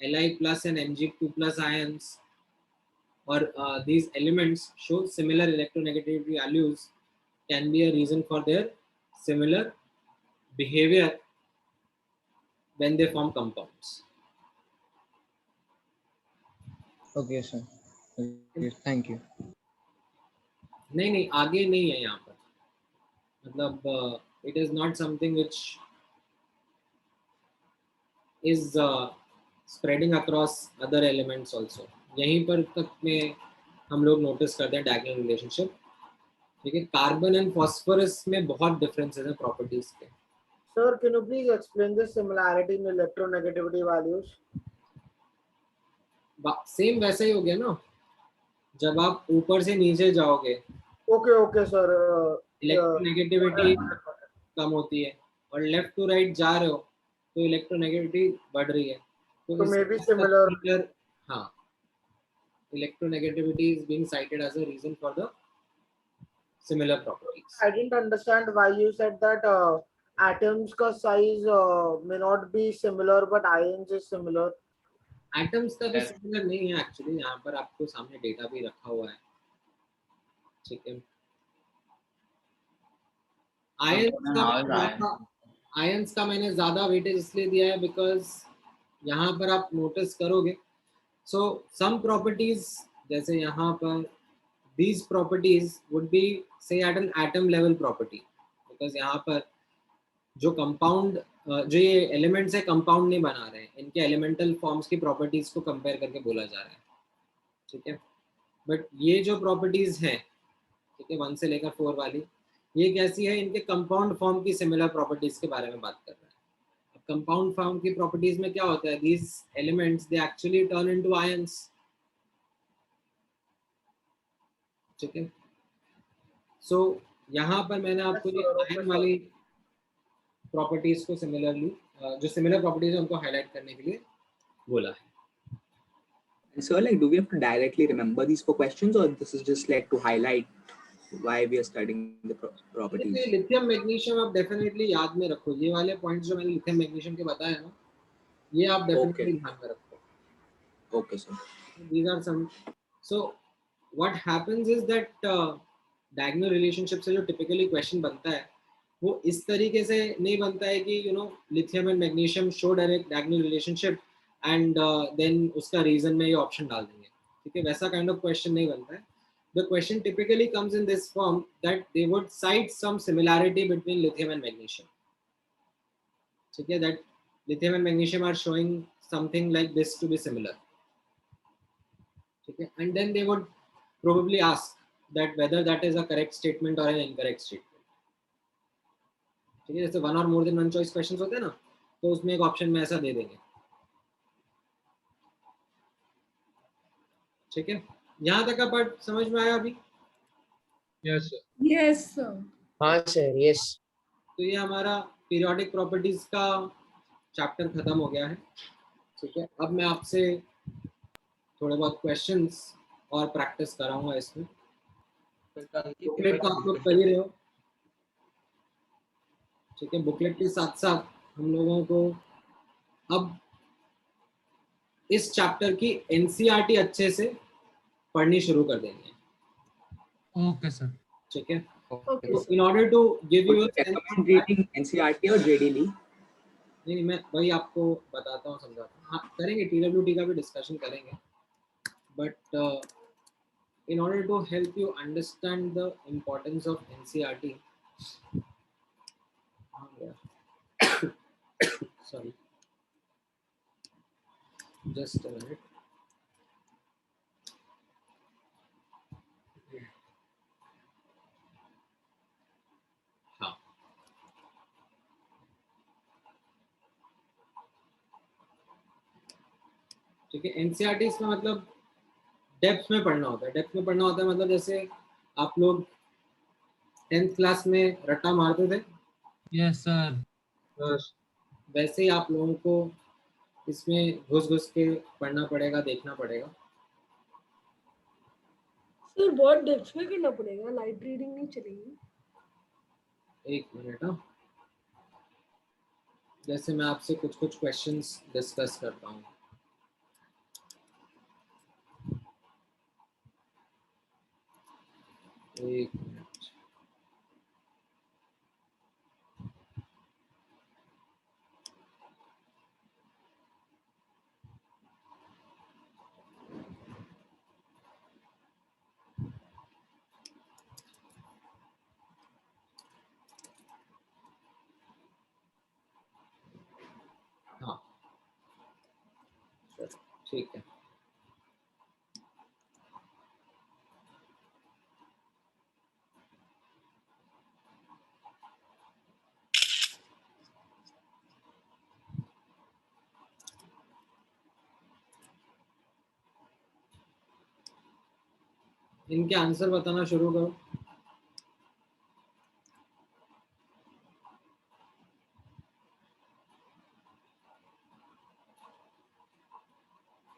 Li plus and Mg2 plus ions or these elements show similar electronegativity values can be a reason for their similar behavior when they form compounds. Okay, sir. Okay, thank you. नहीं, आगे नहीं है यहाँ पर, मतलब it is not something which is spreading across other elements also. यहीं पर तक में हम लोग नोटिस करते हैं डायगोनल रिलेशनशिप। ठीक है, कार्बन एंड फॉस्फोरस में बहुत डिफरेंसेस हैं प्रॉपर्टीज के। Sir, can you please explain the similarity in electronegativity values? Same वैसा ही हो गया ना, जब आप ऊपर से नीचे जाओगे Okay, sir. इलेक्ट्रोनेगेटिविटी कम होती है, और लेफ्ट टू राइट जा रहे हो तो इलेक्ट्रोनेगेटिविटी बढ़ रही है। So maybe similar. हाँ, electronegativity is being cited as a reason for the similar properties. I didn't understand why you said that atoms का size may not be similar, but ions is similar. Atoms का भी similar नहीं है actually, यहाँ पर आपको सामने डेटा भी रखा हुआ है। ठीक है, आयंस का मैंने ज्यादा वेटेज इसलिए दिया है बिकॉज यहाँ पर आप नोटिस करोगे, सो सम प्रॉपर्टीज जैसे यहाँ पर these properties would be say at an atom level property, because यहाँ पर जो कंपाउंड जो ये एलिमेंट्स है कंपाउंड नहीं बना रहे हैं, इनके एलिमेंटल फॉर्म्स की प्रॉपर्टीज को कंपेयर करके बोला जा रहा है। ठीक है, बट ये जो प्रॉपर्टीज हैं, ठीक है, 1 से लेकर 4 वाली, ये कैसी है, इनके कंपाउंड फॉर्म की सिमिलर प्रॉपर्टीज के बारे में बात कर रहा है। अब कंपाउंड फॉर्म की प्रॉपर्टीज में क्या होता है, these elements they actually turn into ions. ठीक है, सो यहाँ पर मैंने आपको ये आयन वाली प्रॉपर्टीज को सिमिलरली जो सिमिलर प्रॉपर्टीज है उनको हाईलाइट करने के लिए बोला है। And so, like, do we have to directly remember these 4 questions, or this is just like to highlight why we are studying the properties? Lithium magnesium आप डेफिनेटली याद में रखो, ये वाले पॉइंट्स जो मैंने लिथियम मैग्नीशियम के बताए ना, ये आप डेफिनेटली ध्यान में रखो। Okay, sir. These are some. So what happens is that diagonal relationship से जो typically question बनता है वो इस तरीके से नहीं बनता है कि lithium and magnesium show direct diagonal relationship and then उसका reason में ये option डाल देंगे। ठीक है, वैसा kind of question नहीं बनता है। The question typically comes in this form that they would cite some similarity between lithium and magnesium. ठीक है, that lithium and magnesium are showing something like this to be similar. Okay, and then they would probably ask that whether that is a correct statement or an incorrect statement. ठीक है, जैसे 1 or more than 1 choice questions होते हैं ना, तो उसमें एक ऑप्शन में ऐसा दे देंगे। ठीक है, यहाँ तक का पार्ट समझ में आया अभी? Yes sir. Yes sir. हाँ सर, yes. तो ये हमारा पीरियोडिक प्रॉपर्टीज का चैप्टर खत्म हो गया है। ठीक है, अब मैं आपसे थोड़े बहुत क्वेश्चंस और प्रैक्टिस कराऊंगा इसमें। बुकलेट तो आप लोग कर ही रहे हो। ठीक है, बुकलेट के साथ साथ हम लोगों को अब इस चैप्टर की एनसीईआरटी अच्छे से पढ़नी शुरू कर देनी है। Okay sir. ठीक है, in order to give you reading NCERT और JD Lee? नहीं, मैं वही आपको बताता हूँ, समझाता हूँ। हाँ, करेंगे, TWT का भी डिस्कशन करेंगे, but in order to help you understand the importance of NCERT, sorry, just a minute. हाँ, ठीक है, एनसीईआरटी इसमें मतलब डेप्थ में पढ़ना होता है। डेप्थ में पढ़ना होता है मतलब जैसे आप लोग 10th क्लास में रट्टा मारते थे, यस सर, वैसे ही आप लोगों को इसमें घुस घुस के पढ़ना पड़ेगा, देखना पड़ेगा। सर बहुत डेप्थ में करना पड़ेगा, लाइट रीडिंग नहीं चलेगी। एक मिनट, हाँ, जैसे मैं आपसे कुछ कुछ क्वेश्चंस डिस्कस करता हूँ। एक मिनट, हाँ ठीक है। इनके आंसर बताना शुरू करो।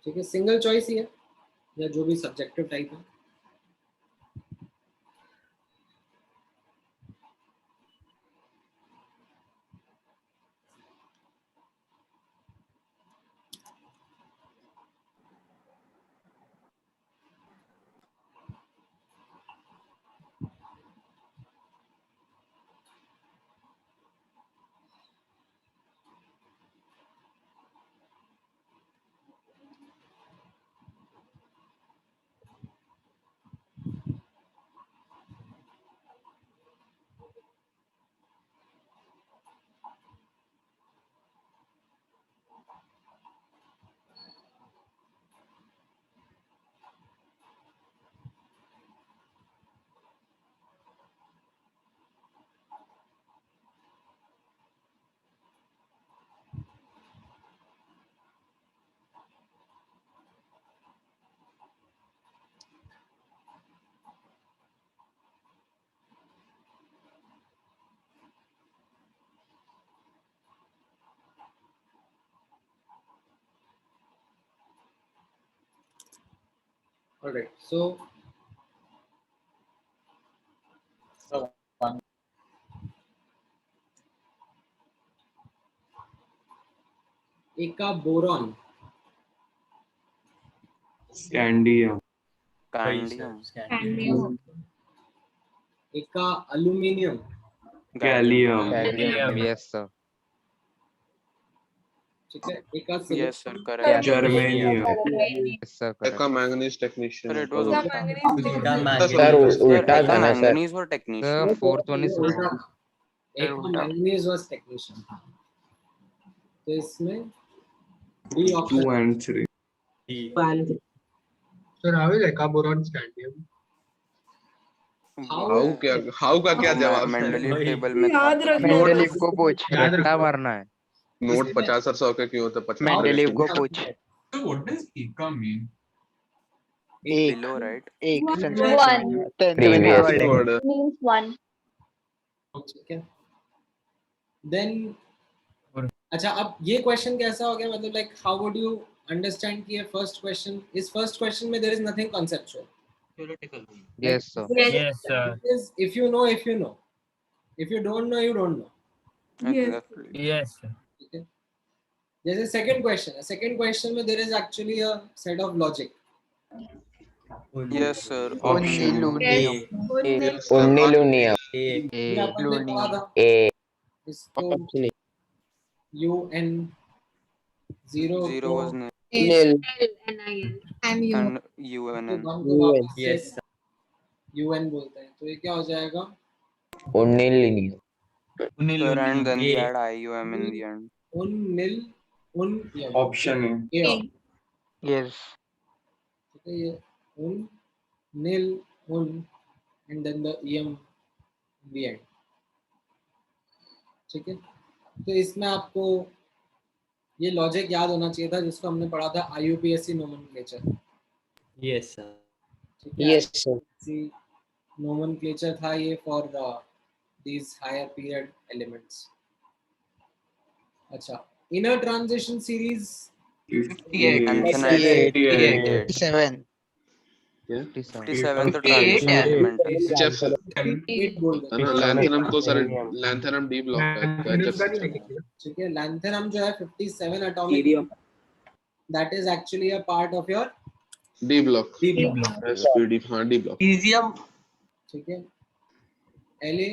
ठीक है, सिंगल चॉइस ही है या जो भी सब्जेक्टिव टाइप है। Alright, so एक का बोरॉन, Scandium. Scandium. एक का अल्यूमिनियम, Gallium. Yes, sir. ठीक है, एक का Yes, sir. Correct. Germanium. Yes, sir. Correct. Eka manganese technician. Sir, it was sir उल्टा था ना sir. manganese or technician? The fourth one is उल्टा wrong. था। एक का मैंगनीज वाज टेक्नीशियन था, तो इसमें D Two option. and three. Sir, how is Eka boron scandium? How का क्या जवाब है? मेंडलीव टेबल में था। याद रखना है। मेंडलीव को पूछ। रट्टा मारना है। नोट 50 और 100 के क्यों होते? 50 मेंडलीव को पूछ। So what does Eka mean? एक Below, right? एक One. सेंटीमीटर word है। Means one. ठीक है, देन अच्छा अब ये क्वेश्चन कैसा हो गया, मतलब like how would you understand कि ये फर्स्ट क्वेश्चन, इस फर्स्ट क्वेश्चन में there is nothing conceptual. Yes, sir. Yes, sir. If you know, if you know. If you don't know, you don't know. Exactly. Yes, sir. ठीक है, जैसे सेकंड क्वेश्चन है, सेकंड क्वेश्चन में there is actually a set of logic. Yes, sir. Unnilunium ये अपन ने पढ़ा था, इसको UN 0 Zero को was nil. And you. And UNN. yes UN बोलते हैं, तो ये क्या हो जाएगा? उन्नीलुनियम Sir, and then we add IUM in the end. उन Option A. यस ठीक है, ये उन and then the EM in the end। ठीक है, तो इसमें आपको ये लॉजिक याद होना चाहिए था जिसको हमने पढ़ा था IUPAC nomenclature. Yes sir. Yes sir nomenclature था ये for these higher period elements। अच्छा, inner transition series 57 57 तो transition element है। HF sir. 8 बोल रहे हैं। लैंथेनम तो सर लैंथेनम डी ब्लॉक है, तो HF सर। ठीक है, लैंथेनम जो है 57 atomic, that is actually a part of your D block. D block। SPD हाँ डी ब्लॉक। Cesium. ठीक है, La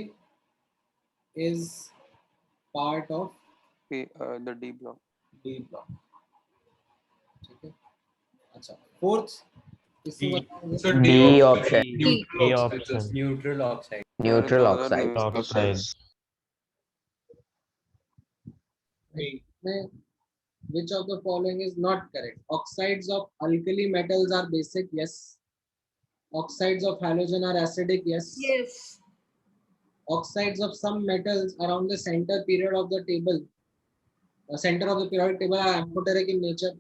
is part of The D block. D block। ठीक है, अच्छा फोर्थ किसको बताओगे? So D option neutral oxide. Neutral oxide में which of the following is not correct? Oxides of alkali metals are basic, yes. Oxides of halogen are acidic, yes. Yes. Oxides of some metals around the center period of the table, center of the periodic table are amphoteric in nature।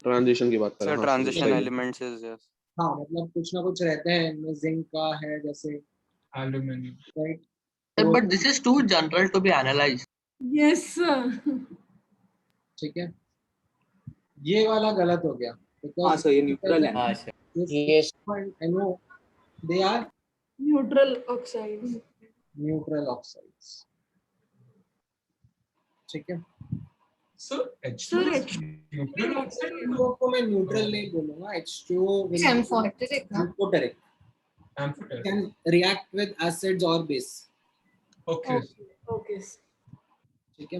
Transition की बात कर Sir, रहा हूँ। transition elements is yes. हाँ मतलब कुछ ना कुछ रहते हैं इनमें, जिंक का है जैसे, aluminium, right? But this is too general to be analyzed. Yes, sir. ठीक है, ये वाला गलत हो गया हाँ सर, ये न्यूट्रल है ना? हाँ sir, yes. NO, they are Neutral oxides. neutral oxides. ठीक है सर Sir, H2O को मैं न्यूट्रल नहीं बोलूंगा, H2O will be Amphoteric, ना? amphoteric. Amphoteric, Can react with acids or base. Okay Okay. ठीक है,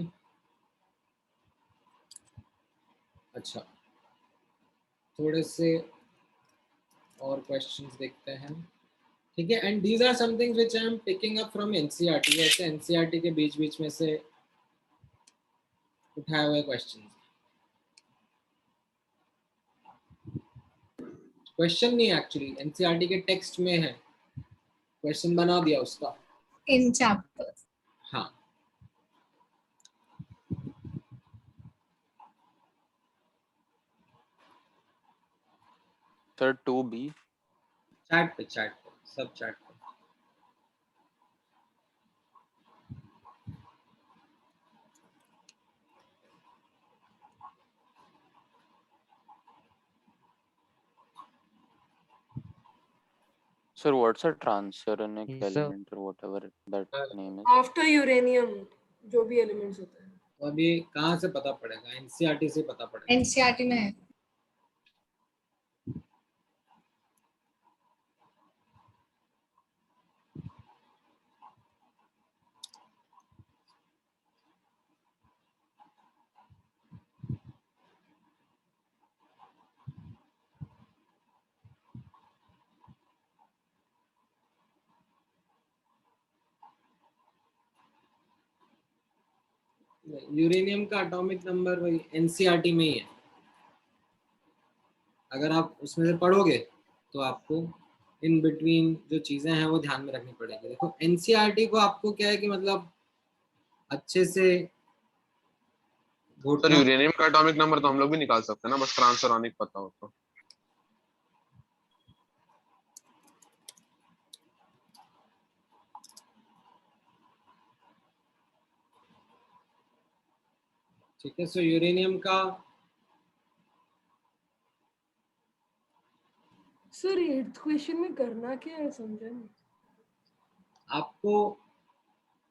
अच्छा थोड़े से और क्वेश्चंस देखते हैं, ठीक है? And these are something which I am picking up from NCERT, ऐसे एनसीईआरटी के बीच बीच में से उठाए हुए क्वेश्चंस। क्वेश्चन नहीं एक्चुअली, एनसीईआरटी के टेक्स्ट में है, क्वेश्चन बना दिया उसका In chapters. हाँ। सर 2B चैट पे सब चैट पे। Sir, what's a transuranic Yes, sir. element or whatever that name is? After uranium, जो भी elements होते हैं। तो अभी कहाँ से पता पड़ेगा? एनसीईआरटी से पता पड़ेगा। NCERT में है। यूरेनियम का एटॉमिक नंबर वही एनसीईआरटी में ही है, अगर आप उसमें से पढ़ोगे तो आपको इन बिटवीन जो चीजें हैं वो ध्यान में रखनी पड़ेगी। देखो एनसीईआरटी को आपको क्या है कि मतलब अच्छे से सर यूरेनियम का एटॉमिक नंबर तो हम लोग भी निकाल सकते हैं ना, बस ट्रांसरानिक पता हो तो। ठीक है, सो यूरेनियम का सर 8th क्वेश्चन में करना क्या है समझा नहीं। आपको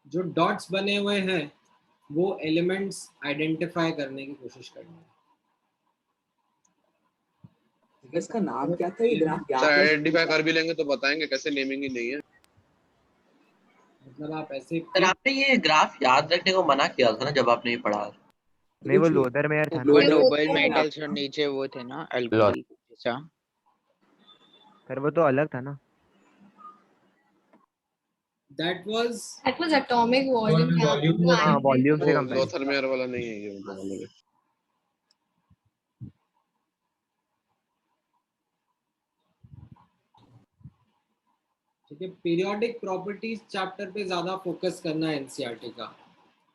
जो डॉट्स बने हुए हैं वो एलिमेंट्स आइडेंटिफाई करने की कोशिश करनी है। इसका नाम क्या था? ये ग्राफ सर आइडेंटिफाई कर भी लेंगे तो बताएंगे कैसे, नेमिंग ही नहीं है। मतलब आप ऐसे सर आपने ये ग्राफ याद रखने को मना किया था ना जब आपने ये पढ़ा? नहीं वो लोदर में यार था वो ना, नोबल मेटल्स और नीचे वो थे ना अल्कोहल जैसा। पर वो तो अलग था ना। That was atomic volume. हाँ वॉल्यूम से वो लोथर मेयर वाला नहीं है ये वाला। ठीक है, पीरियोडिक प्रॉपर्टीज चैप्टर पे ज्यादा फोकस करना है एनसीईआरटी का।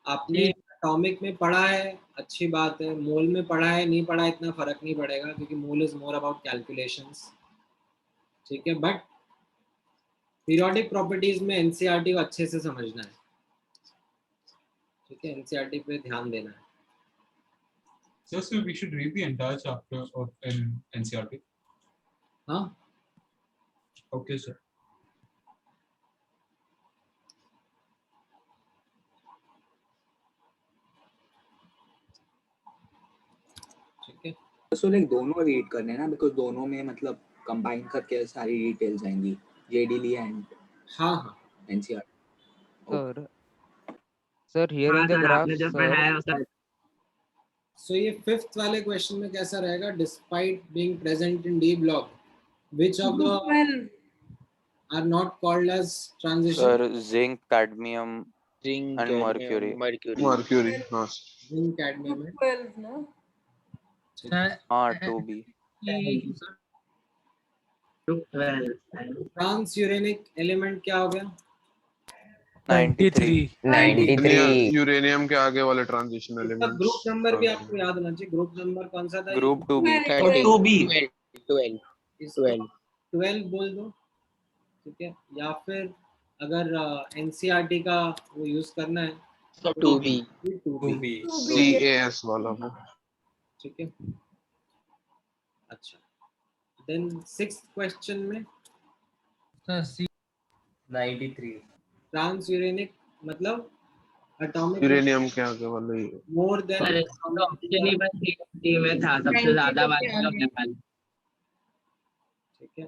आपने एटॉमिक में पढ़ा है, अच्छी बात है, मोल में पढ़ा है, नहीं पढ़ा है, इतना फर्क नहीं पड़ेगा क्योंकि mole is more about calculations. ठीक है, बट पीरियोडिक प्रॉपर्टीज में एनसीईआरटी को अच्छे से समझना है। ठीक है, एनसीईआरटी पे ध्यान देना है। So we should read the entire chapter of NCERT. हाँ Okay sir. ठीक है, so like दोनों रीड करने ना, बिकॉज़ दोनों में मतलब कंबाइन करके सारी डिटेल्स आएंगी, जेडीली एंड हाँ हाँ NCERT. Sir, here in the graph, sir. So ये फिफ्थ वाले क्वेश्चन में कैसा रहेगा? Despite being present in D block which of the are not called as transition? Sir, zinc, cadmium, and mercury. Mercury, हाँ जिंक कैडमियम है 12 ना। हाँ 2B. ट्रांस यूरेनिक एलिमेंट क्या हो गया? 93. यूरेनियम के आगे वाले ट्रांजिशन एलिमेंट्स। ग्रुप नंबर भी आपको याद होना चाहिए। ग्रुप नंबर कौन सा था? Group 2B. 2B 12 12 बोल दो, ठीक है, या फिर अगर एनसीईआरटी का वो यूज करना है तो 2B 2B CAS वाला वो। ठीक है। अच्छा, देन 6th क्वेश्चन में 93 ट्रांस यूरेनिक मतलब एटॉमिक यूरेनियम के आगे वाला ही। मोर देन ऑप्शन ही बस डी में था, सबसे ज्यादा वाला तो नेपाल। ठीक है।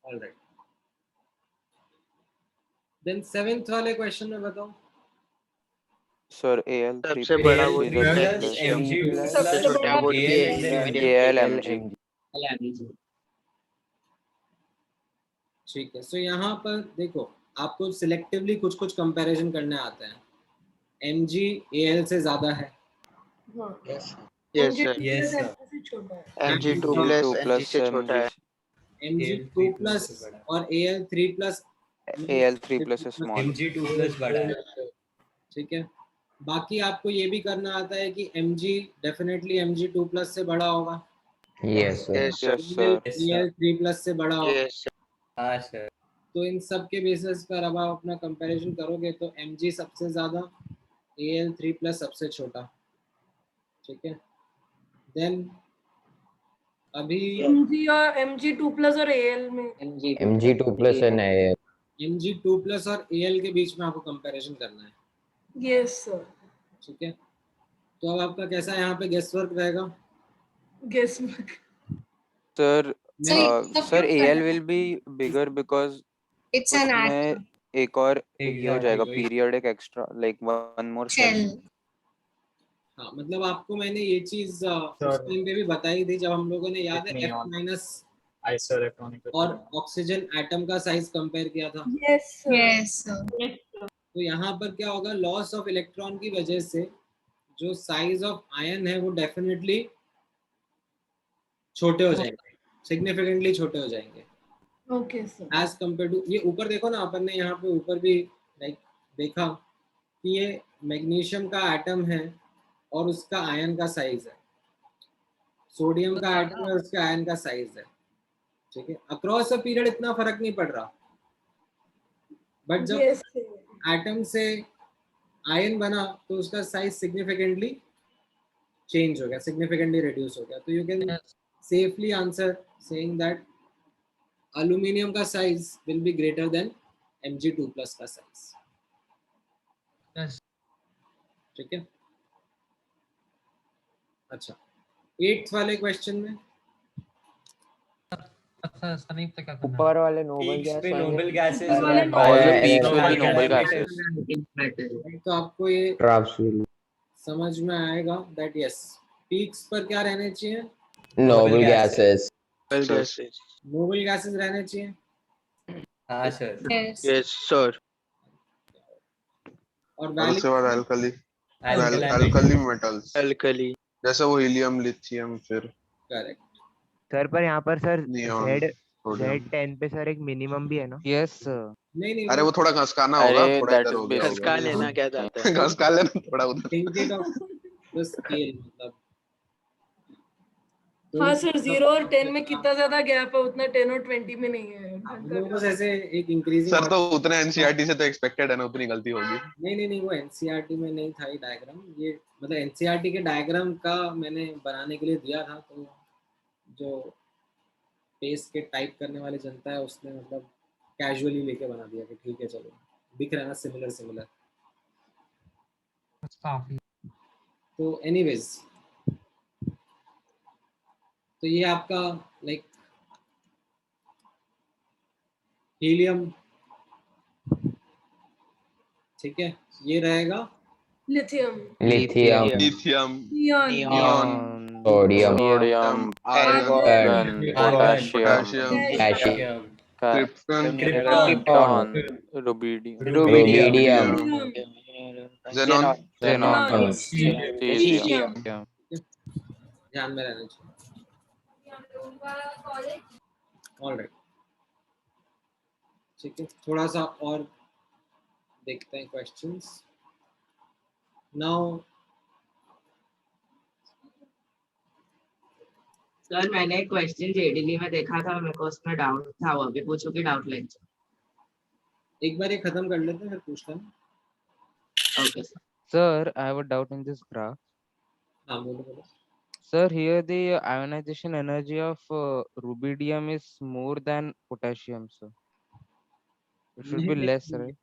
ऑलराइट, देन 7th वाले क्वेश्चन में बताओ। सर AL 3 सबसे बड़ा वो plus Mg plus सबसे बड़ा AL and then AL MG। ठीक है, सो यहाँ पर देखो आपको सिलेक्टिवली कुछ कुछ कंपैरिजन करने आते हैं। Mg AL से ज्यादा है, yes MG sir yes sir से छोटा है। Mg2 प्लस Mg से छोटा है। Mg2 प्लस और AL3 plus AL 3 plus is small। Mg2 plus बड़ा है। ठीक है। बाकी आपको ये भी करना आता है कि Mg डेफिनेटली Mg2 प्लस से बड़ा होगा, yes sir. Yes sir Yes sir। AL3 plus से बड़ा होगा। यस हाँ सर। तो इन सब के बेसिस पर अब आप अपना कंपैरिजन करोगे तो Mg सबसे ज़्यादा, AL3 प्लस सबसे छोटा, ठीक है। देन अभी MG और MG2 प्लस और AL में MG2 plus and AL। Mg2 plus और AL के बीच में आपको कंपैरिजन करना है, यस सर। ठीक है। तो अब आपका कैसा यहाँ पे गेस वर्क रहेगा? Guess Sir, So the sir few AL will be bigger because it's an उसमें atom एक और ये हो जाएगा Exactly, पीरियड एक extra like one more shell. हाँ, मतलब आपको मैंने ये चीज उस टाइम पे भी बताई थी जब हम लोगों ने, याद है, F माइनस और ऑक्सीजन एटम का साइज कंपेयर किया था। Yes Yes sir. तो यहाँ पर क्या होगा, लॉस ऑफ इलेक्ट्रॉन की वजह से जो साइज ऑफ आयन है वो डेफिनेटली छोटे हो जाएंगे, सिग्निफिकेंटली छोटे हो जाएंगे okay sir. As compared to ये ऊपर देखो ना, अपन ने यहाँ पे ऊपर भी लाइक देखा कि ये मैग्नीशियम का एटम है और उसका आयन का साइज है, सोडियम का एटम है उसका आयन का साइज है, ठीक है। अक्रॉस अ पीरियड इतना फर्क नहीं पड़ रहा, बट जब यस एटम से आयन बना तो उसका साइज सिग्निफिकेंटली चेंज हो गया, सिग्निफिकेंटली रिड्यूस हो गया। तो you can safely answer saying that aluminium का size will be greater than Mg2 plus का साइज, ठीक है। अच्छा, 8th वाले क्वेश्चन में ऊपर वाले नोबल Peaks गैस पे होंगे। noble gases वाले and all the अरे, peaks will be अरे, noble calorimeters. gases। तो आपको ये ट्रांसफिल समझ में आएगा दैट यस, पीक्स पर क्या रहने चाहिए, नोबल गैसेस। नोबल गैसेस रहने चाहिए। हाँ सर। Yes. यस सर और और वैल्यू उसके बाद alkali Alkaline alkali metals. Metals alkali जैसे वो हीलियम लिथियम फिर करेक्ट। सर पर यहाँ पर सर नियॉन सोडियम। Z10 पे सर एक मिनिमम भी है ना? Yes sir। नहीं नहीं, अरे वो थोड़ा घसकाना होगा, अरे थोड़ा that इधर is हो गया घसका होगा। लेना क्या जाता है। घसका लेना थोड़ा उधर। Think it of the scale, मतलब हाँ सर, 0 और 10 में कितना ज्यादा गैप है उतना 10 और 20 में नहीं है। मतलब बस ऐसे एक इंक्रीजिंग। सर तो उतने एनसीईआरटी से तो एक्सपेक्टेड है ना, उतनी गलती होगी। नहीं, वो एनसीईआरटी में नहीं था ये डायग्राम, ये मतलब एनसीईआरटी के डायग्राम का मैंने बनाने के लिए दिया था, तो जो पेस के टाइप करने वाली जनता है उसने मतलब कैजुअली लेके बना दिया कि ठीक है चलो दिख रहा है ना सिमिलर। तो एनीवेज, तो ये आपका लाइक हीलियम, ठीक है, ये रहेगा lithium, lithium, neon, sodium, argon, potassium, potassium, krypton, rubidium, xenon, caesium. ध्यान में रहना चाहिए। ऑलराइट, ठीक है, थोड़ा सा और देखते हैं क्वेश्चंस। नाउ सर मैंने एक क्वेश्चन जेडीली में देखा था, मेरे को उसमें डाउट था, वो अभी पूछो कि डाउट लेंगे। एक बार ये खत्म कर लेते हैं फिर पूछता हूँ। Okay, sir. Sir, I have a doubt in this graph. हाँ बोलो बोलो। Sir, here the ionization energy of rubidium is more than potassium, sir. It should be less, right?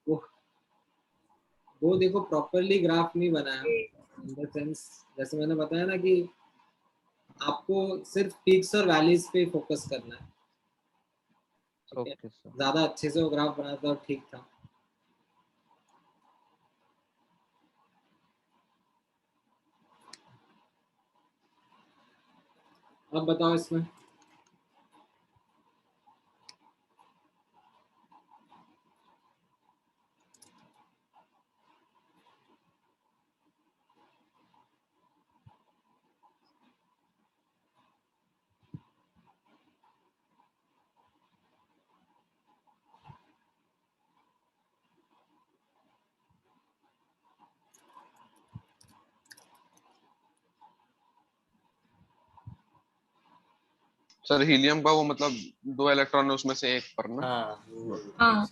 वो देखो प्रॉपरली ग्राफ नहीं बनाया, इन द सेंस जैसे मैंने बताया ना कि आपको सिर्फ पीक्स और वैलीज पे फोकस करना है। Okay, sir. ज्यादा अच्छे से वो ग्राफ बना था और ठीक था। अब बताओ इसमें सर हीलियम का वो मतलब 2 इलेक्ट्रॉन है उसमें से एक पर ना। हाँ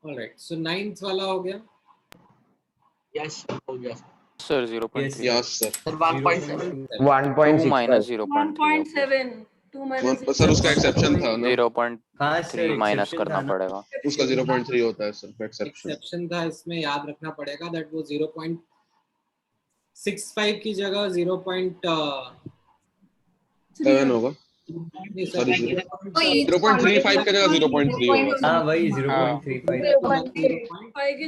ऑलराइट, सो 9th वाला हो गया। यस हो गया Sir, 0.3. Yes sir. Sir 1.7 2 minus 0.3. 1.7 2 minus sir उसका एक्सेप्शन था ना। 0.3 माइनस करना पड़ेगा। उसका 0.3 होता है सर एक्सेप्शन। एक्सेप्शन था, इसमें याद रखना पड़ेगा दैट वो 0.65 की जगह 0.7 होगा। सॉरी 0.35 की जगह 0.3 होगा। हाँ वही 0.35 की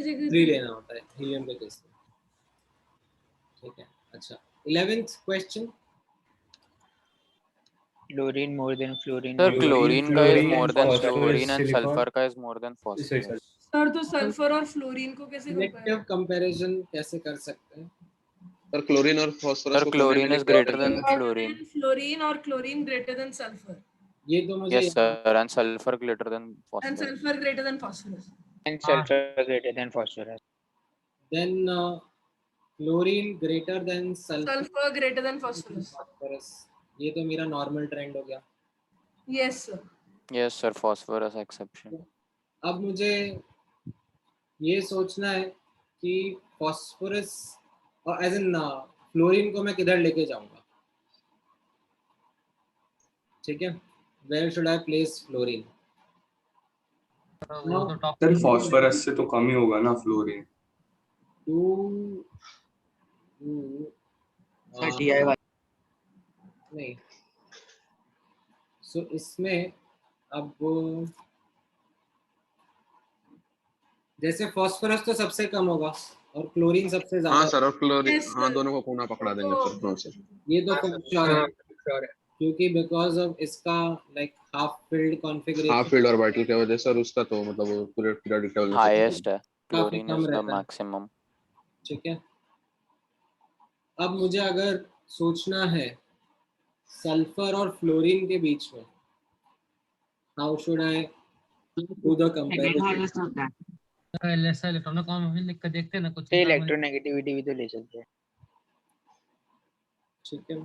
जगह 3 लेना होता है हीलियम के केस में। ठीक है, अच्छा 11th question. Chlorine more than fluorine. Sir, chlorine का is more than phosphorus, fluorine and silicon. sulfur का is more than phosphorus. Sir तो सल्फर और फ्लोरीन को कैसे सिलेक्टिव कंपैरिजन कैसे कर सकते हैं? सर क्लोरीन और phosphorus Sir, chlorine is greater than fluorine. Fluorine और क्लोरीन ग्रेटर देन सल्फर ये तो मुझे Yes, sir, and sulfur greater than and phosphorus. Sulphur greater than phosphorus And sulfur greater than phosphorus. Then chlorine greater than sulphur greater than phosphorus. ये तो मेरा नॉर्मल ट्रेंड हो गया। Yes sir. Yes, sir, phosphorus exception. अब मुझे ये सोचना है कि फास्फोरस और एज इन फ्लोरीन को मैं किधर लेके जाऊंगा। ठीक है, where should I place fluorine? Sir phosphorus से तो कम ही होगा ना फ्लोरीन। सर DIY नहीं, सो इसमें अब जैसे फास्फोरस तो सबसे कम होगा और क्लोरीन सबसे ज्यादा। हाँ सर, और क्लोरीन हाँ दोनों को कोना पकड़ा देंगे सर। हाँ सर ये तो श्योर है क्योंकि बिकॉज ऑफ इसका like half field configuration, half filled orbital की वजह से सर उसका तो मतलब वो पूरे पीरियोडिक टेबल में Highest है, काफी chlorine कम is the रहता है। maximum. ठीक है, अब मुझे अगर सोचना है सल्फर और फ्लोरीन के बीच में, how should I do the comparison? ऐसा इलेक्ट्रॉन कॉम लिख कर देखते हैं ना कुछ इलेक्ट्रोनेगेटिविटी भी तो ले सकते हैं। ठीक है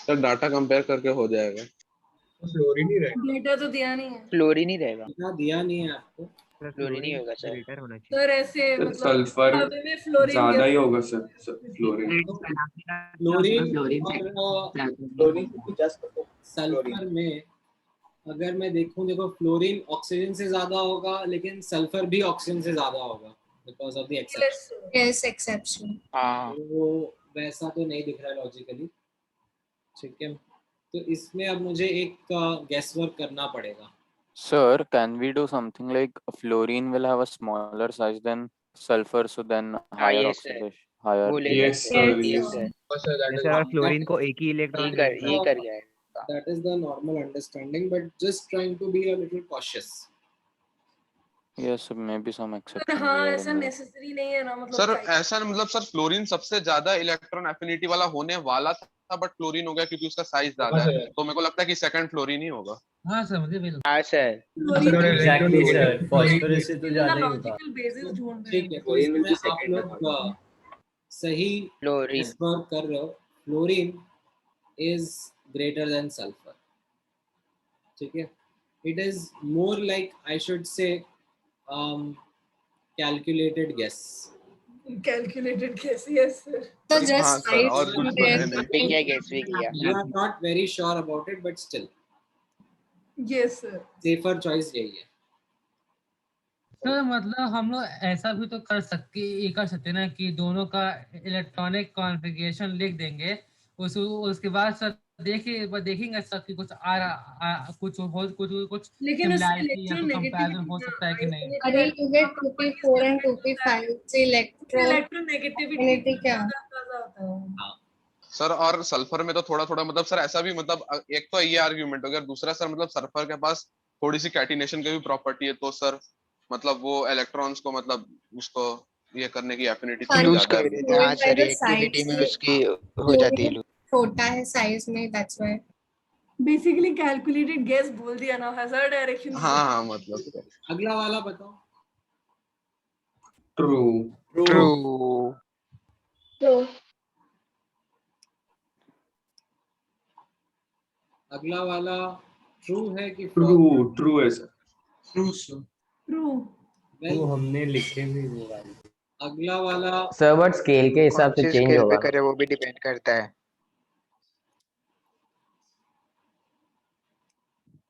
सर, डाटा कंपेयर करके हो जाएगा। फ्लोरीन ही रहेगा। डेटा तो दिया नहीं है। फ्लोरीन ही रहेगा। दिया नहीं है आपको। फ्लोरीन ही होगा सर। सर ऐसे मतलब सल्फर हवा में फ्लोरीन ज्यादा ही होगा सर फ्लोरीन। सल्फर में अगर मैं देखूं, देखो फ्लोरीन ऑक्सीजन से ज्यादा होगा लेकिन सल्फर भी ऑक्सीजन से ज्यादा होगा because of the exception. Yes exception. वो वैसा तो नहीं दिख रहा है लॉजिकली। ठीक है, तो इसमें अब मुझे एक गैस वर्क करना पड़ेगा। Sir, can we do something like fluorine will have a smaller size than sulfur, so then higher yes, sir. oxidation, higher. बोले Yes, थे sir. yes Yes. sir yes sir, और क्लोरीन को एक ही इलेक्ट्रॉन यही कर जाएगा That is the normal understanding, but just trying to be a little cautious. Yes, maybe some exceptions हाँ here ऐसा and there. नेसेसरी नहीं है ना मतलब सर ऐसा मतलब सर फ्लोरीन सबसे ज्यादा इलेक्ट्रॉन एफिनिटी वाला होने वाला था, बट फ्लोरीन हो गया क्योंकि उसका साइज ज्यादा है, तो मेरे को लगता है कि सेकंड फ्लोरीन ही होगा। हाँ सर मुझे भी हाँ सर एग्जैक्टली सर, फॉस्फोरस से तो ज्यादा ही होगा। लॉजिकल बेसिस ढूंढ रहे ठीक है, तो फ्लोरीन will इसमें be आप second लोग सही फ्लोरीन guess work कर रहे हो। Fluorine is greater than sulfur. ठीक है, it is more like I should say calculated guess. Calculated कैसे यस सर तो हाँ just सर, और size कुछ तो compare है नहीं। ठीक है गेस भी किया You are not very sure about it, but still yes sir safer choice यही है। सर मतलब हम लोग ऐसा भी तो कर सकते हैं ना कि दोनों का इलेक्ट्रॉनिक कॉन्फ़िगरेशन लिख देंगे, उसके बाद सर देखेंगे सर कि कुछ कुछ लेकिन उससे सिमिलैरिटी या कोई कंपैरिजन हो सकता है कि नहीं। अरे you get 2p4 and 2p5 से इलेक्ट्रोनेगेटिविटी electronegativity क्या ज्यादा होता है सर और सल्फर में तो थोड़ा थोड़ा मतलब सर ऐसा भी मतलब एक तो ये आर्ग्यूमेंट हो गया, दूसरा सर मतलब सल्फर के पास थोड़ी सी कैटिनेशन की भी प्रॉपर्टी है, तो सर मतलब वो इलेक्ट्रॉन्स को मतलब उसको ये करने की एफिनिटी थोड़ी लूज ज्यादा कर है। देते हैं हाँ सर रिएक्टिविटी में उसकी हो जाती है lose। छोटा है साइज में, that's why basically calculated guess बोल दिया ना हज़ार डायरेक्शन हाँ हाँ मतलब अगला वाला बताओ। True. ट्रू अगला वाला ट्रू है कि True है सर। True sir. ट्रू वो हमने लिखे भी वो वाले। अगला वाला सर बट स्केल के हिसाब कौन से से चेंज स्केल होगा पे करे वो भी डिपेंड करता है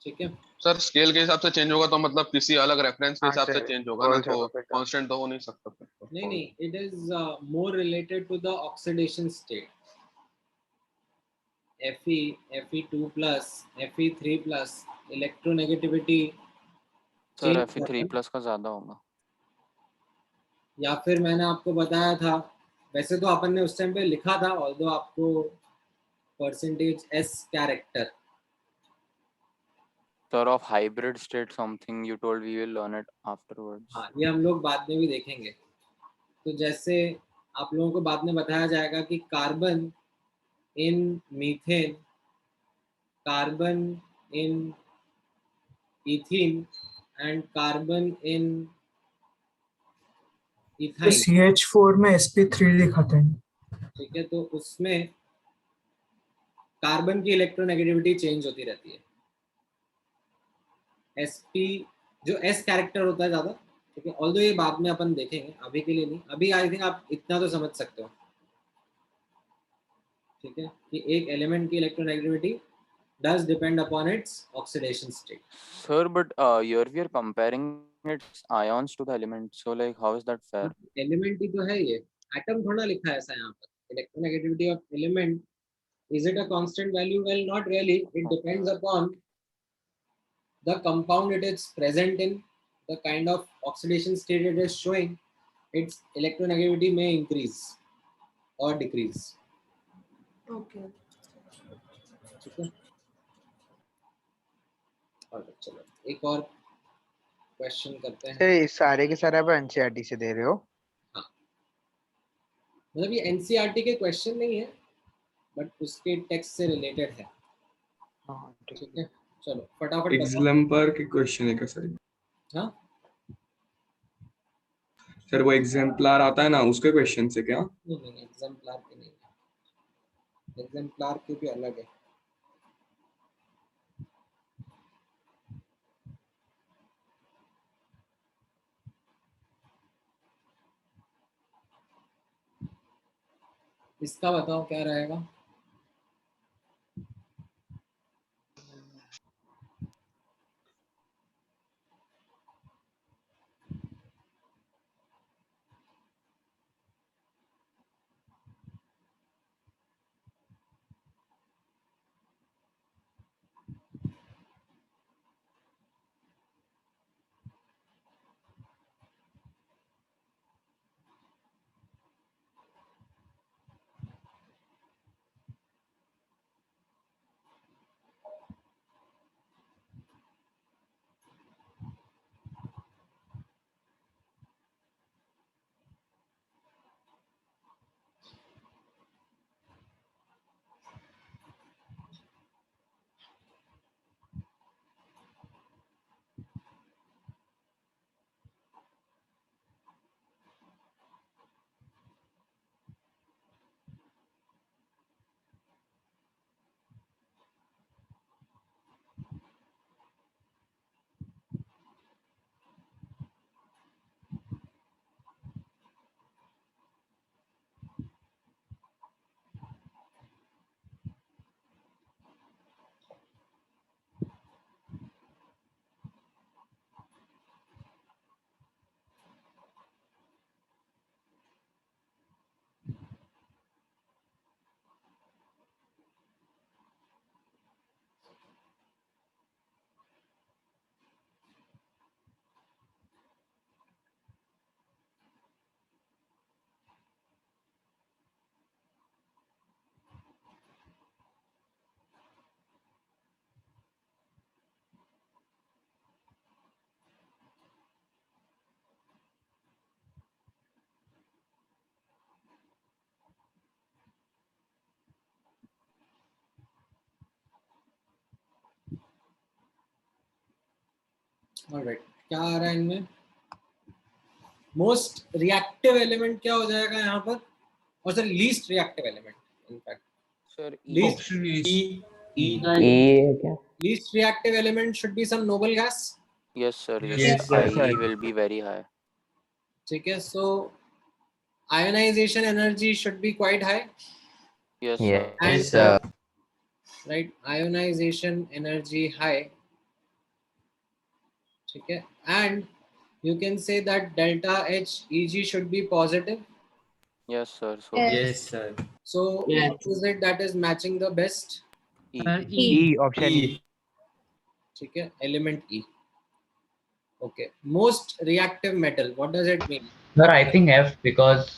ठीक है सर स्केल के हिसाब से चेंज होगा तो मतलब किसी अलग रेफरेंस के हाँ हिसाब से सर चेंज होगा ना, बोल तो सको कांस्टेंट तो हो नहीं सकता फिर। नहीं नहीं, it is more related to the oxidation state. Fe, Fe2 plus, Fe3 plus, electronegativity sir change Fe3 plus का ज्यादा होगा। या फिर मैंने आपको बताया था, वैसे तो अपन ने उस टाइम पे लिखा था, ऑल्दो आपको percentage S character Sir, of hybrid state something you told we will learn it afterwards. हाँ ये हम लोग बाद में भी देखेंगे। तो जैसे आप लोगों को बाद में बताया जाएगा कि carbon in methane, carbon in ethene and carbon in ethyne. CH4 में sp3 लिखा था ठीक है, तो उसमें कार्बन की इलेक्ट्रोनेगेटिविटी चेंज होती रहती है। sp जो s कैरेक्टर होता है ज्यादा, ठीक है, ऑल्दो ये बाद में अपन देखेंगे, अभी के लिए नहीं। अभी आई थिंक आप इतना तो समझ सकते हो, ठीक है, कि एक एलिमेंट की electronegativity does depend upon its oxidation state. Sir, but here we are comparing its ions to the elements. So like, how is that fair? Element ही तो है ये, एटम थोड़ा लिखा है ऐसा यहाँ पर। Electronegativity of element, is it a constant value? Well, not really. It depends upon the compound it is present in, the kind of oxidation state it is showing. Its electronegativity may increase or decrease. Okay ठीक है, और चलो एक और क्वेश्चन करते हैं। सर ये सारे के सारे आप एनसीईआरटी से दे रहे हो हाँ, मतलब ये एनसीईआरटी के क्वेश्चन नहीं है, बट उसके टेक्स्ट से रिलेटेड है। ठीक है, चलो फटाफट बताओ। एग्जाम्पल के क्वेश्चन है क्या सर? हाँ सर वो एग्जाम्पलर आता है ना, उसके क्वेश्चन से क्या? नहीं नहीं, एग्जाम्पलर के नहीं है, एग्जाम्पलर के भी अलग है। इसका बताओ क्या रहेगा? ऑलराइट, क्या आ रहा है इनमें? मोस्ट रिएक्टिव एलिमेंट क्या हो जाएगा यहाँ पर? और sir least reactive element in fact sir least क्या? least reactive element should be some noble gas. Yes sir, Yes, IE will be very high. ठीक है, so ionization energy should be quite high. Yes Yes, sir. And sir. right, ionization energy high. ठीक है, and you can say that delta H Eg should be positive. Yes sir. So Yes sir. So what is it that is matching the best? E option E. ठीक है, element E. Okay, most reactive metal, what does it mean? Sir, I think F because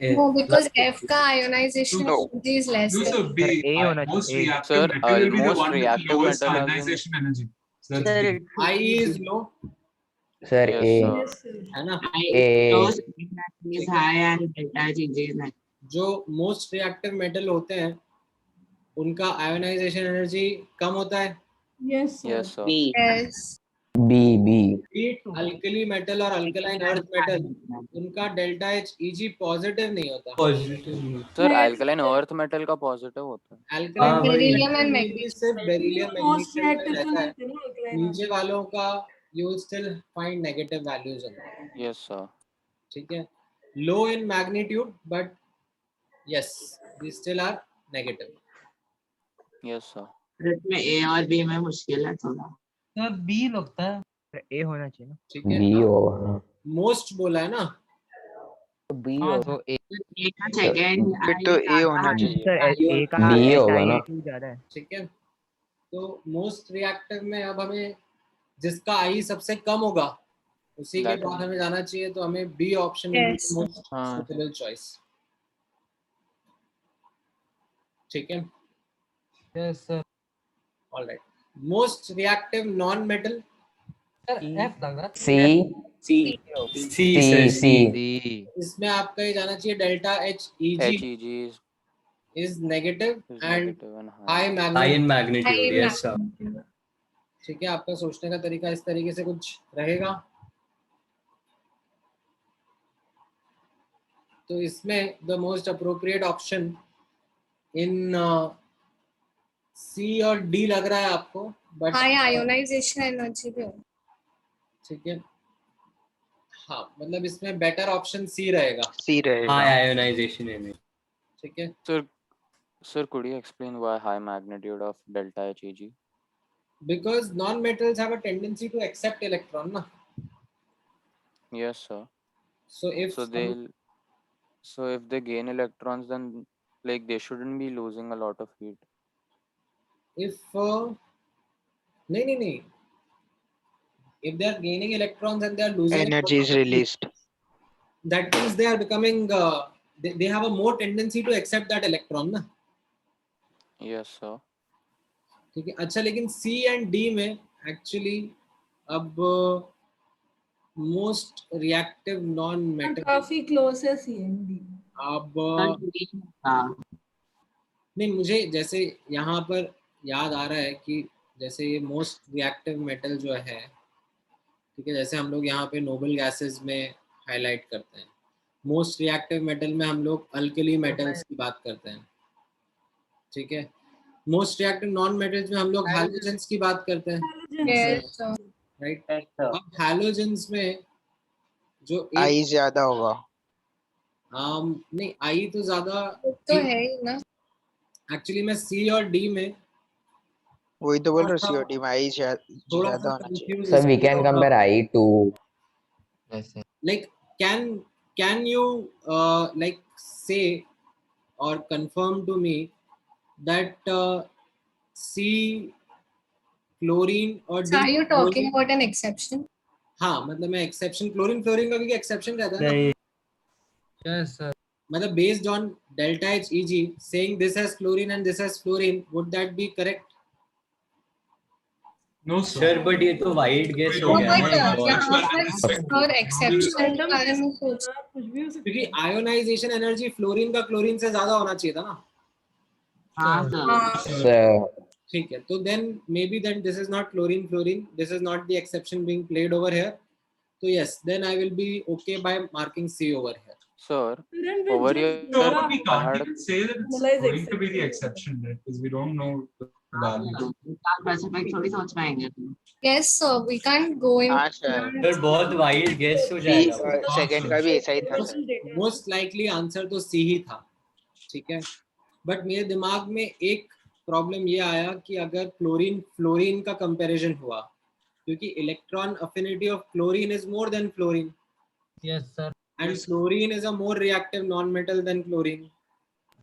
No, because F का ionization energy is less. No, sir, B. A होना Most चाहिए. reactive Sir, metal will be the most one with reactive lowest metal has ionization energy. Sir, I is low, sir yes A. sir. है ना? Those is high and delta G is high. जो मोस्ट रिएक्टिव मेटल होते हैं उनका आयोनाइजेशन एनर्जी कम होता है. Yes, sir. Yes sir. Yes. B. Alkali metal और अल्कलाइन अर्थ मेटल, उनका डेल्टा एच ईजी पॉजिटिव नहीं होता. Positive Sir, alkaline earth metal का positive होता है. अल्कलाइन Beryllium and में magnesium. सिर्फ बेरिलियम Most मैग्नीशियम में reactive तो रहता है. नहीं थे ना alkaline नीचे वालों का you still find negative values on that. Yes sir. ठीक है, low in magnitude but yes they still are negative. Yes sir. इसमें A और B में मुश्किल है थोड़ा. सर बी लगता है. A होना चाहिए ना. ठीक है, B होगा. मोस्ट बोला है ना. B तो A का second फिर तो A होना चाहिए. सर A का B होगा ना. HIA2 ज्यादा है. ठीक है, तो मोस्ट रिएक्टिव में अब हमें जिसका आई सबसे कम होगा उसी के That बाद हमें जाना चाहिए, तो हमें बी ऑप्शन Yes. मोस्ट हाँ. Suitable choice. ठीक है, yes sir. Alright. Most reactive non metal, sir F लग रहा है. C. इसमें आपका ये जाना चाहिए delta H easy HEG is is negative and negative and high. High High magnitude. in magnitude. Yes sir. ठीक है, आपका सोचने का तरीका इस तरीके से कुछ रहेगा. तो इसमें the most appropriate option in C और डी लग रहा है आपको, बट High ionization energy भी हो. ठीक है, हाँ मतलब इसमें बेटर ऑप्शन सी रहेगा. C रहेगा. High ionization energy. ठीक है, Sir, could you explain why high magnitude of delta HEG? Because non metals have a tendency to accept electron ना. Yes sir. So if So if they gain electrons, then like they shouldn't be losing a lot of heat. if नहीं, if they are gaining electrons and they are losing Energy is released. that means they are becoming they have a more tendency to accept that electron ना. Yes sir. ठीक है, अच्छा लेकिन C एंड D में एक्चुअली अब मोस्ट रिएक्टिव नॉन मेटल काफी क्लोज है CND. अब नहीं, मुझे जैसे यहाँ पर याद आ रहा है कि जैसे ये मोस्ट रिएक्टिव मेटल जो है, ठीक है, जैसे हम लोग यहाँ पे नोबल गैसेस में हाईलाइट करते हैं, मोस्ट रिएक्टिव मेटल में हम लोग अल्कली मेटल्स की बात करते हैं. ठीक है, मोस्ट रिएक्टिव नॉन मेटल्स में हम लोग हैलोजेंस की बात करते हैं. Yes. So, राइट, अब हैलोजेंस में जो I ज्यादा होगा. नहीं आई तो ज्यादा तो है ही ना. एक्चुअली मैं सी और डी में वही तो बोल रहा हूँ. COD में I थोड़ा ज्यादा सा होना चाहिए. Confuse. Sir, we can compare I to. like can you like say or confirm to me that C chlorine और so are D you talking about an exception? हाँ मतलब मैं एक्सेप्शन क्लोरीन का भी एक्सेप्शन रहता है ना. Yes sir. मतलब based on delta H Eg saying this has chlorine and this has fluorine, would that be correct? No sir. Sir, but ये तो wide guess हो Oh, गया but ना. यहाँ पर और exception के बारे में सोच. कुछ भी हो सकता क्योंकि आयोनाइजेशन एनर्जी फ्लोरीन का क्लोरीन से ज्यादा होना चाहिए था ना. हाँ सर. Sir, ठीक है, तो then maybe then this is not chlorine, this is not the exception being played over here. So yes, then I will be okay by marking C over here. Sir, Then we over just here, So but we I can't had even say that it's analyze going to be the exception. exception, right? Because we don't know the value. Specific थोड़ी सोच पाएंगे. Yes, sir. We can't go in. हाँ सर, सर बहुत वाइड गेस हो जाएगा वो। सेकंड का भी ऐसा ही था सर। Most likely आंसर तो C ही था, ठीक है, बट मेरे दिमाग में एक प्रॉब्लम ये आया कि अगर क्लोरीन फ्लोरीन का कंपैरिजन हुआ, क्योंकि electron affinity of chlorine is more than fluorine, Yes, sir. and fluorine is a more reactive non-metal than chlorine.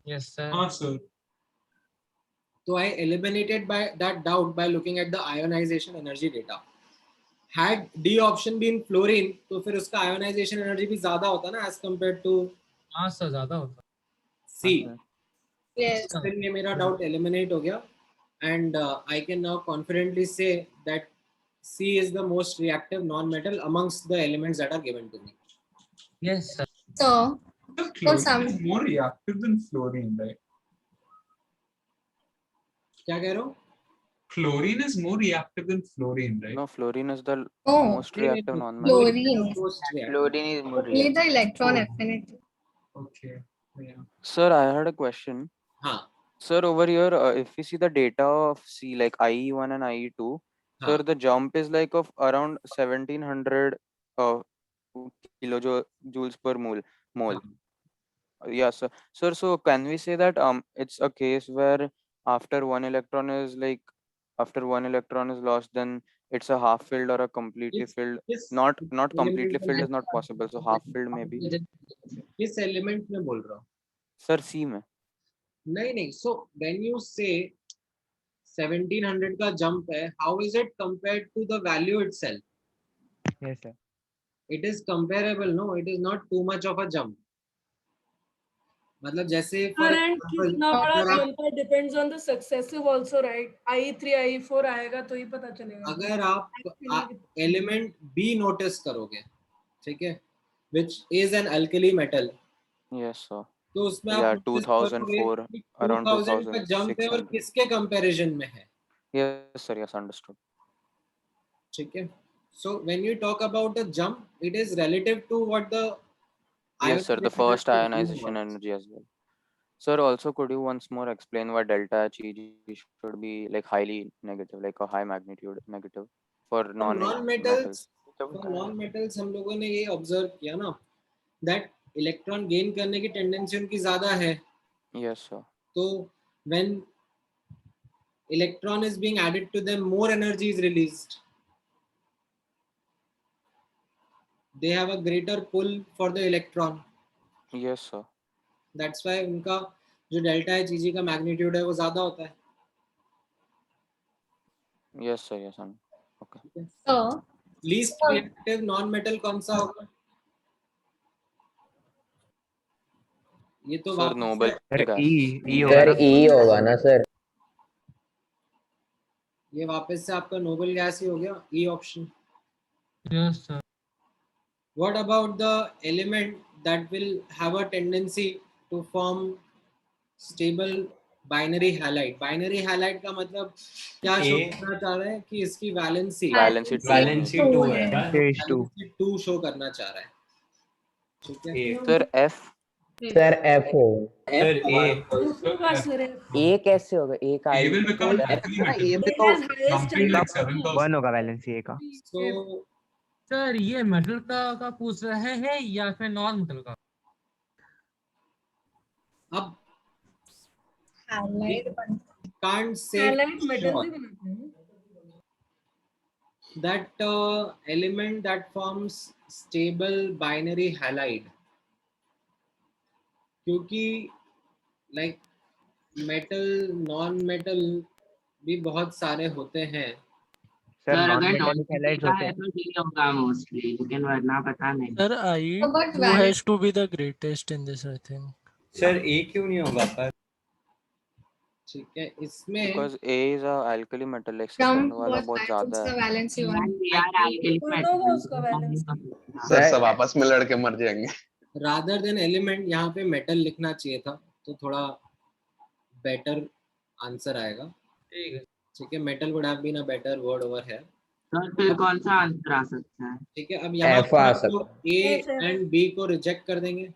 Yes, sir. Sir. So I eliminated by that doubt by looking at the ionization energy data. Had D option been fluorine, तो फिर उसका ionization energy भी ज्यादा होता ना as compared to हाँ सर ज्यादा होता. C. Yes. फिर ये मेरा doubt eliminate हो गया, and I can now confidently say that C is the most reactive non-metal amongst the elements that are given to me. Yes, sir. So, Chlorine is more reactive than fluorine, right? क्या कह रहे हो? Chlorine is more reactive than fluorine, right? no, fluorine is the Oh, most reactive non-metal. chlorine. Fluorine is more Only the electron affinity. Okay. Yeah. Sir, I had a question. हाँ. Sir, over here, if we see the data of C, like IE1 and IE2, sir, the jump is like of around 1700 kilojoules per mole. Yes, sir. Sir, so can we say that it's a case where after one electron is lost, then it's a half filled or a completely filled? Not completely filled is not possible. So half filled maybe. किस element में बोल रहा हूँ? Sir, C में. नहीं. So when you say 1700 का jump है, how is it compared to the value itself? Yes, sir. It is comparable, no? It is not too much of a jump. मतलब जैसे for And example, कितना बड़ा अगर आप- jump है depends on the successive also, right? IE3, IE4 आएगा तो ही पता चलेगा. अगर आप एलिमेंट बी नोटिस करोगे, ठीक है, which is an alkali metal, Yes, sir. तो उसमें Yeah, आप notice 2004, करोगे कि around 2000 का जंप है और 2600. किसके कंपैरिजन में है, Yes, sir. Yes, understood. ठीक है. So when you talk about a jump, it is relative to what the Yes, sir. The ionization first energy ionization was. energy as well. Sir, also could you once more explain why delta Hg should be like highly negative, like a high magnitude negative for For non-metals? non-metals हम लोगों ने ये ऑब्जर्व किया ना, that इलेक्ट्रॉन गेन करने की टेंडेंसी उनकी ज्यादा है. Yes, sir. तो when electron is being added to them, more energy is released. They have a greater pull for the electron. Yes, sir. That's why उनका जो डेल्टा है Hg का मैग्नीट्यूड है वो ज्यादा होता है. Yes, sir. Yes, sir. Okay. So, least reactive non metal कौन सा होगा? ये तो Sir, वापस noble से- gas. सर ई होगा ना सर? ये वापस से आपका नोबल गैस ही हो गया, E option. Yes, sir. What about the element that will have a tendency to form stable binary halide? Binary halide का मतलब क्या शो करना चाह रहा है कि इसकी वैलेंसी Valency 2 है. Stage 2. 2 शो करना चाह रहा है, ठीक है. Sir, F. सर एफ हो. Sir A. होगा sir. ए कैसे होगा? ए का A will become alkali metal. Something like 7000. 1 होगा वैलेंसी ए का. So सर ये मेटल का पूछ रहे हैं या फिर नॉन मेटल का? अब halide can't say Halide metal sure से बनाते हैं. that element that forms stable binary halide, क्योंकि like metal non metal भी बहुत सारे होते हैं. सर सर नॉन अगर मेटालिक हैलाइड्स होते है हैं. तो ठीक होगा मोस्टली, लेकिन वरना पता नहीं. Sir, So, but IE2 has to be the greatest in this, I think. Sir A क्यों नहीं होगा पर? ठीक है, इसमें Because A is a alkali metal, like jump second वाला was बहुत high, ज्यादा उसका है. valency 1. यार alkali कोई होगा उसका वैलेंसी. सर सब आपस में लड़के मर जाएंगे. rather than element यहाँ पे metal लिखना चाहिए था, तो थोड़ा better आंसर आएगा. ठीक है. ठीक है, metal would have been a better word over here. Sir फिर कौन सा आंसर आ सकता है? ठीक है, अब यहाँ F पर आ हम लोग A Yes, sir. and B को रिजेक्ट कर देंगे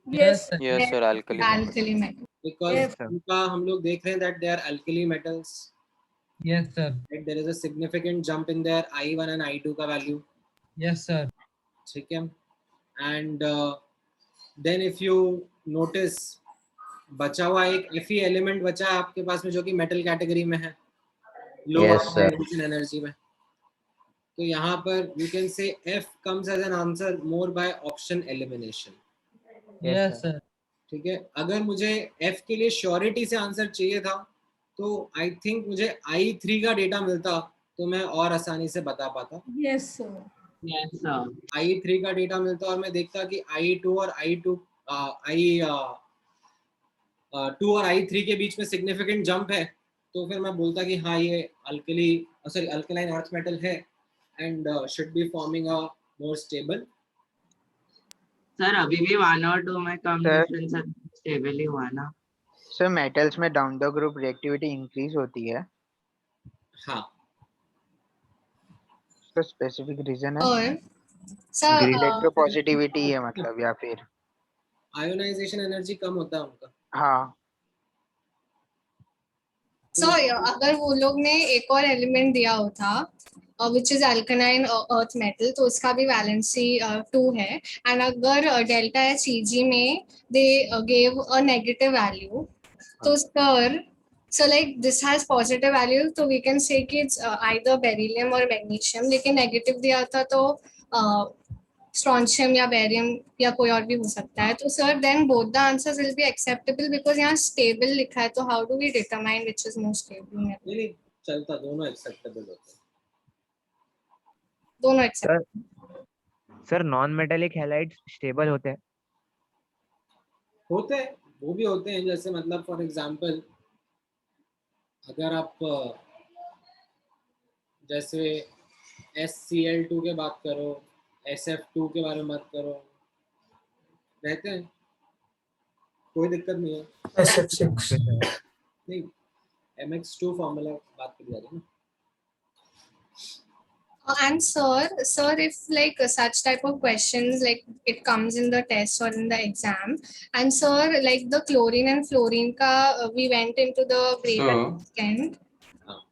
Yes, Yes, sir. Alkali metal. Alkali metal. because Yes, sir. उनका हम लोग देख रहे हैं that they are alkali metals. Yes, sir. Right? There is a significant jump in their I1 and I2 का value. Yes, sir. ठीक है, and then if you notice बचा हुआ एक Fe एलिमेंट बचा है आपके पास में जो कि मेटल कैटेगरी में है, लोअर Yes, sir. एनर्जी में. तो यहाँ पर you can say F comes as an answer more by option elimination. Yes, sir. ठीक है, अगर मुझे F के लिए श्योरिटी से आंसर चाहिए था तो आई थिंक मुझे I3 का डेटा मिलता तो मैं और आसानी से बता पाता. yes, sir. Yes sir. I3 का डेटा मिलता और मैं देखता कि I2 और I2 2 और I3 के बीच में सिग्निफिकेंट जंप है, तो फिर मैं बोलता कि हाँ ये अल्कलाइन अर्थ मेटल है and should be forming a more stable. Sir अभी भी 1 और 2 में कम Sir. डिफरेंस है, स्टेबल ही हुआ ना. सर मेटल्स में down the group reactivity increase होती है. हाँ, तो स्पेसिफिक रीजन है. और सर इलेक्ट्रोपॉजिटिविटी है मतलब, या फिर आयोनाइजेशन एनर्जी कम होता है उनका. हाँ. अगर वो लोग ने एक और एलिमेंट दिया होता विच इज अल्कनाइन अर्थ मेटल, तो उसका भी वैलेंसी 2 है. एंड अगर डेल्टा एच ईजी में they gave a negative value, तो so like this has positive value, तो we can say कि it's either beryllium और magnesium. लेकिन नेगेटिव दिया होता तो स्ट्रॉन्शियम या बेरियम या कोई और भी हो सकता है. तो sir then both the answers will be acceptable because यहाँ स्टेबल लिखा है, तो how do we determine which is more stable? नहीं चलता, दोनों एक्सेप्टेबल होते हैं. दोनों acceptable. Sir non metallic halides stable होते हैं? होते हैं, वो भी होते हैं. जैसे मतलब फॉर एग्जांपल अगर आप जैसे SCl2 के बात करो, SF2 के बारे में बात करो, रहते हैं, कोई दिक्कत नहीं है. SF6 नहीं, MX2 फॉर्मूला बात करी जा रही है ना. And sir, if like such type of questions like it comes in the test or in the exam, and sir, like the chlorine and fluorine ka we went into the break at the end.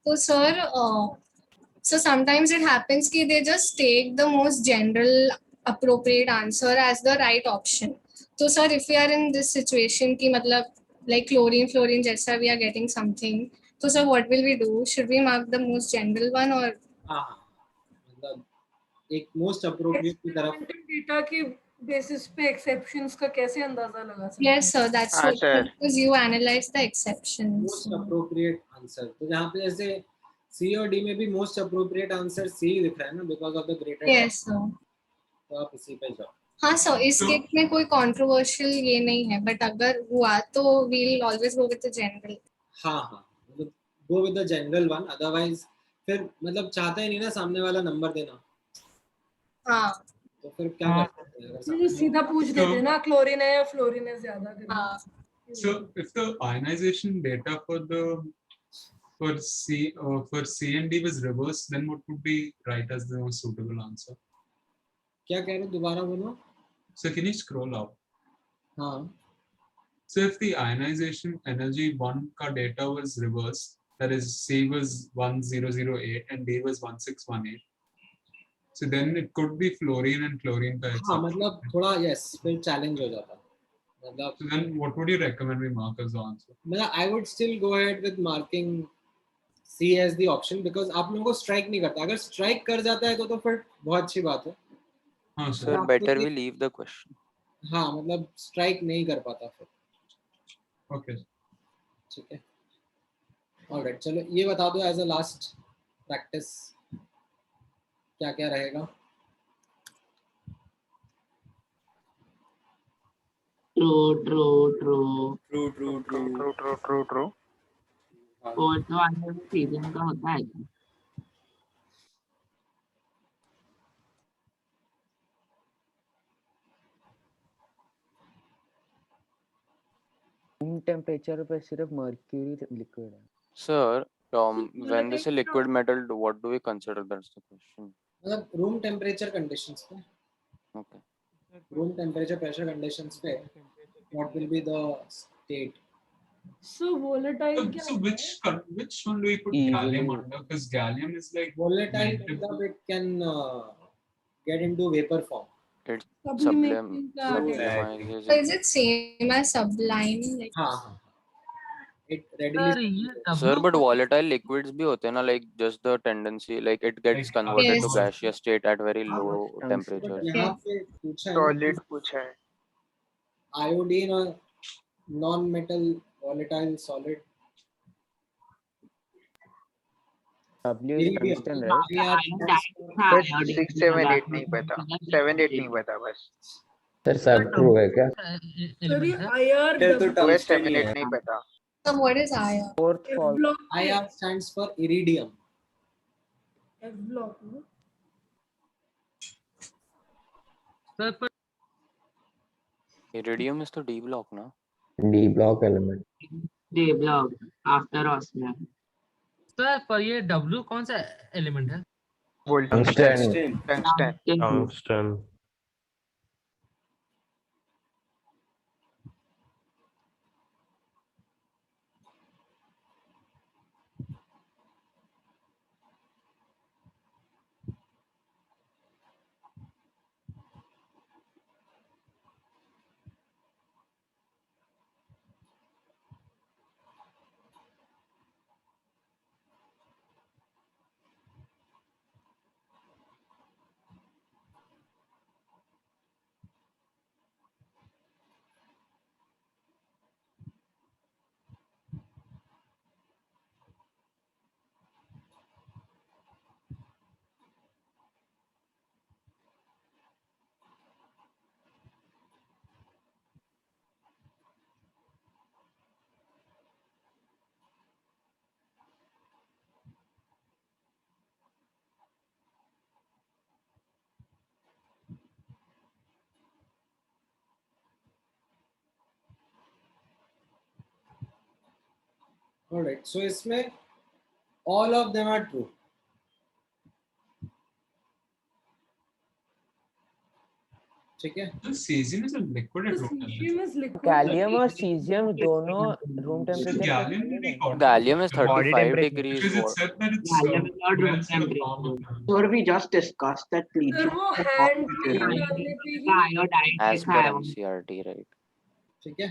So sir, so sometimes it happens ki they just take the most general appropriate answer as the right option. So sir, if we are in this situation ki matlab like chlorine, fluorine jaisa we are getting something, so sir what will we do? Should we mark the most general one or? हाँ, मतलब एक मोस्ट अप्रोप्रिएट की तरफ. डेटा के बेसिस पे एक्सेप्शंस का कैसे अंदाजा लगा सकते हैं? Yes sir, that's हाँ, what, sir. because you analyze the exceptions. Most appropriate answer, तो जहाँ पे जैसे C और D में भी मोस्ट अप्रोप्रिएट आंसर C दिख रहा है ना, because of the greater. Yes sir. तो आप इसी पे जाओ. हाँ सर, इस केस में कोई कंट्रोवर्शियल ये नहीं है, बट अगर हुआ तो we'll always go with the general. हाँ हाँ, मतलब go with the general one, otherwise फिर मतलब चाहता ही नहीं ना सामने वाला नंबर देना. हाँ, तो फिर क्या कर सकते हैं? अगर मुझे सीधा पूछ देते ना क्लोरीन है या फ्लोरीन है ज्यादा. हाँ. So if the ionization data for C and D was reversed, then what would be right as the most suitable answer? क्या कह रहे हो, दोबारा बोलो. So can you scroll up? हाँ. So if the ionization energy 1 ka data was reversed, that is C was 1008 and D was 1618. So then it could be fluorine and chlorine का हाँ, मतलब थोड़ा yes, फिर चैलेंज हो जाता. मतलब So then what would you recommend we mark as the answer? मतलब I would still go ahead with marking C as the option because आप लोगों को स्ट्राइक नहीं करता. अगर स्ट्राइक कर जाता है तो फिर बहुत अच्छी बात है. हाँ Sir, better we leave the question. हाँ, मतलब स्ट्राइक नहीं कर पाता फिर. Okay. ठीक है. ऑलराइट, चलो ये बता दो एज अ लास्ट प्रैक्टिस क्या क्या रहेगा. ट्रू. और तो आने सीजन का होता है. रूम टेम्परेचर पे सिर्फ मर्क्यूरी लिक्विड है. Sir, When they say liquid metal, what do we consider? That's the question. मतलब रूम टेम्परेचर कंडीशंस पे, Okay. Room temperature pressure conditions पे what will be the state. So volatile क्या So which one do we put gallium under? Because gallium is like Volatile मतलब it can get into vapor form. It's Sublimation का sublimizes So is it same as sublime? Like, हाँ it readily. Sir, but volatile liquids भी होते हैं ना, like just the tendency, like it gets converted to Yes. gaseous state at very low temperatures. यहाँ पे पूछा है सॉलिड पूछा है आयोडीन और non metal volatile solid. W is tungsten, right? बस 6, 7, 8 नहीं पता, 7, 8 नहीं पता बस. सर सब ट्रू है क्या? Sorry, IR. बस 7, 8 नहीं पता. so what is IR? Fourth fall. IR stands for iridium. F block, no? Iridium is the D block, na? D block element. D block after osmium. Sir पर ये W कौन सा एलिमेंट है? Tungsten. Tungsten. All right, so इसमें all of them are true. ठीक है? Cesium is a liquid at room temperature. Gallium और cesium दोनों room temperature. Gallium will be hot. Gallium is Body 35 temperature. degrees. Because it said that it's Gallium is not room temperature. So we just discussed that Sir, lithium वो is hand hot clean material. करने पे ही Iodine As is per ion. NCERT, right? ठीक है?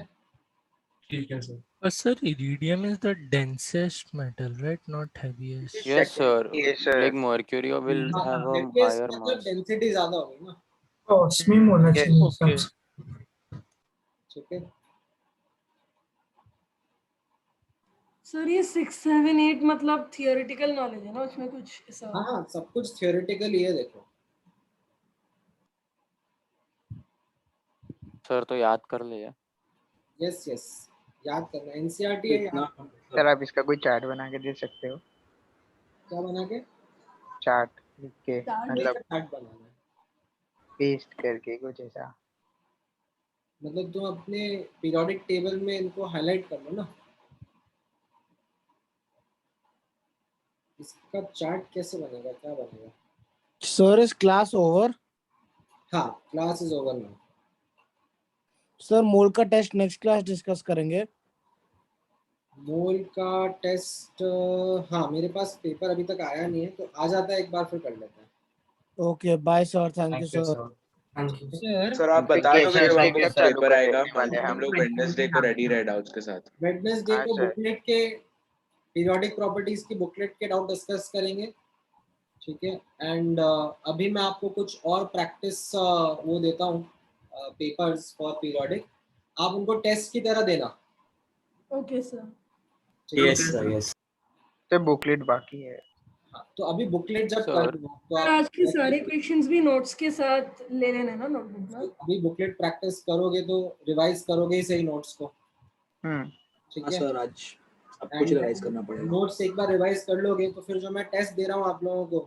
ठीक है sir. But sir, iridium is the densest metal, right? Not heaviest. Yes, sir. Yes, sir. Like mercury will have a Because higher मतलब mass. density ज़्यादा होगी ना? ऑस्मियम होना चाहिए Okay. ठीक है? सर ये 6, 7, 8 मतलब थियोरेटिकल नॉलेज है ना, उसमें कुछ ऐसा हाँ सब कुछ theoretical ही है देखो. Sir, तो याद कर लिया. Yes yes याद करना NCERT है याद करना. सर आप इसका कोई चार्ट बना के दे सकते हो? क्या बना के? चार्ट लिख के Chart मतलब चार्ट बनाना है. पेस्ट करके कुछ ऐसा. मतलब तुम अपने पीरियोडिक टेबल में इनको हाईलाइट कर लो ना. इसका चार्ट कैसे बनेगा, क्या बनेगा? Sir is class over. हाँ class is over now. Sir mole का टेस्ट नेक्स्ट क्लास डिस्कस करेंगे. मोल का टेस्ट हाँ मेरे पास पेपर अभी तक आया नहीं है, तो आ जाता है एक बार फिर कर लेते हैं. Okay bye sir, thank you sir. Sir आप बता दो Gaseous जब state आपका का चालू पेपर कर आएगा. देने वाले हैं हम लोग वेडनेसडे को रेडी रहे डाउट्स के साथ. वेडनेसडे हाँ, को सर. बुकलेट के पीरियोडिक प्रॉपर्टीज की बुकलेट के डाउट डिस्कस करेंगे. ठीक है? एंड अभी मैं आपको कुछ और प्रैक्टिस वो देता हूँ पेपर्स फॉर पीरियोडिक. आप उनको टेस्ट की तरह देना. Okay sir. ठीक है? Yes sir, yes. तो बुकलेट बाकी है. हाँ, तो अभी बुकलेट जब Sir. कर लो तो सर आज के सारे क्वेश्चंस भी नोट्स के साथ ले लेना ना नोटबुक में. अभी बुकलेट प्रैक्टिस करोगे तो रिवाइज करोगे ही सही नोट्स को. ठीक हाँ है? सर आज सब कुछ रिवाइज करना पड़ेगा. नोट्स एक बार रिवाइज कर लोगे तो फिर जो मैं टेस्ट दे रहा हूँ आप लोगों को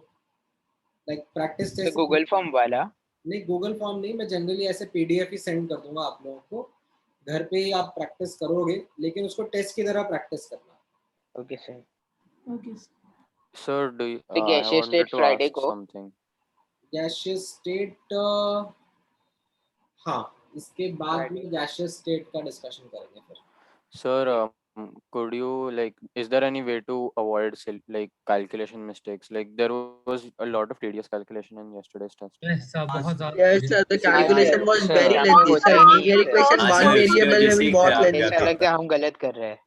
like practice test. Google form वाला नहीं गूगल फॉर्म नहीं, मैं जनरली ऐसे पीडीएफ ही सेंड कर दूंगा आप लोगों को. घर पे ही आप प्रैक्टिस करोगे लेकिन उसको टेस्ट की तरह प्रैक्टिस करना. Okay sir. Okay. Sir, The I gaseous wanted state to Friday ask को something. गैशियस स्टेट हाँ, इसके बाद में गैशियस स्टेट का डिस्कशन करेंगे फिर. Sir, could you is there any way to avoid calculation mistakes? Like there was a lot of tedious calculation in yesterday's test. Yes, बहुत ज़्यादा. Yes, sir. The calculation was sir, very आपको lengthy, sir. होता है Linear equation हाँ one सर, उसकी variable वजह में से भी ही बहुत खराब lengthy गया ऐसा था. लगता है हम गलत कर रहे हैं.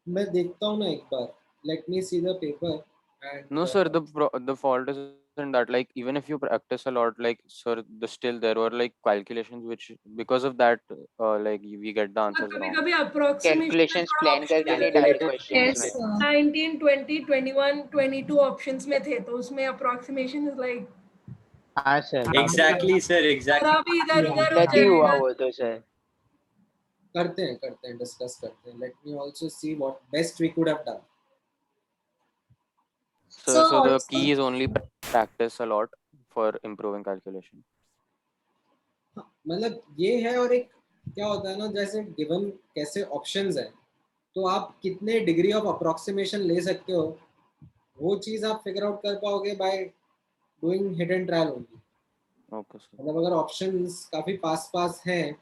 मैं देखता हूँ ना एक बार. Let me see the paper. And, No, sir. The fault isn't that. Like even if you practice a lot, sir, still there were calculations which because of that, we get the answers कभी wrong. कभी approximation Calculations plan करके नहीं डायरेक्ट क्वेश्चंस Yes, में. sir. 19, 20, 21, 22 ऑप्शंस में थे तो उसमें approximation is like हाँ सर. Exactly sir, exactly. थोड़ा भी इधर उधर हो गलती हुआ जाएगा. वो तो सर. करते हैं डिस्कस करते हैं. Let me also see what best we could have done. So the key is only practice a lot for improving calculation. मतलब ये है. और एक क्या होता है ना, जैसे गिवन कैसे ऑप्शंस हैं तो आप कितने डिग्री ऑफ अप्रोक्सीमेशन ले सकते हो, वो चीज आप फिगर आउट कर पाओगे by doing hit and trial only. Okay, sir. मतलब अगर ऑप्शंस काफी पास हैं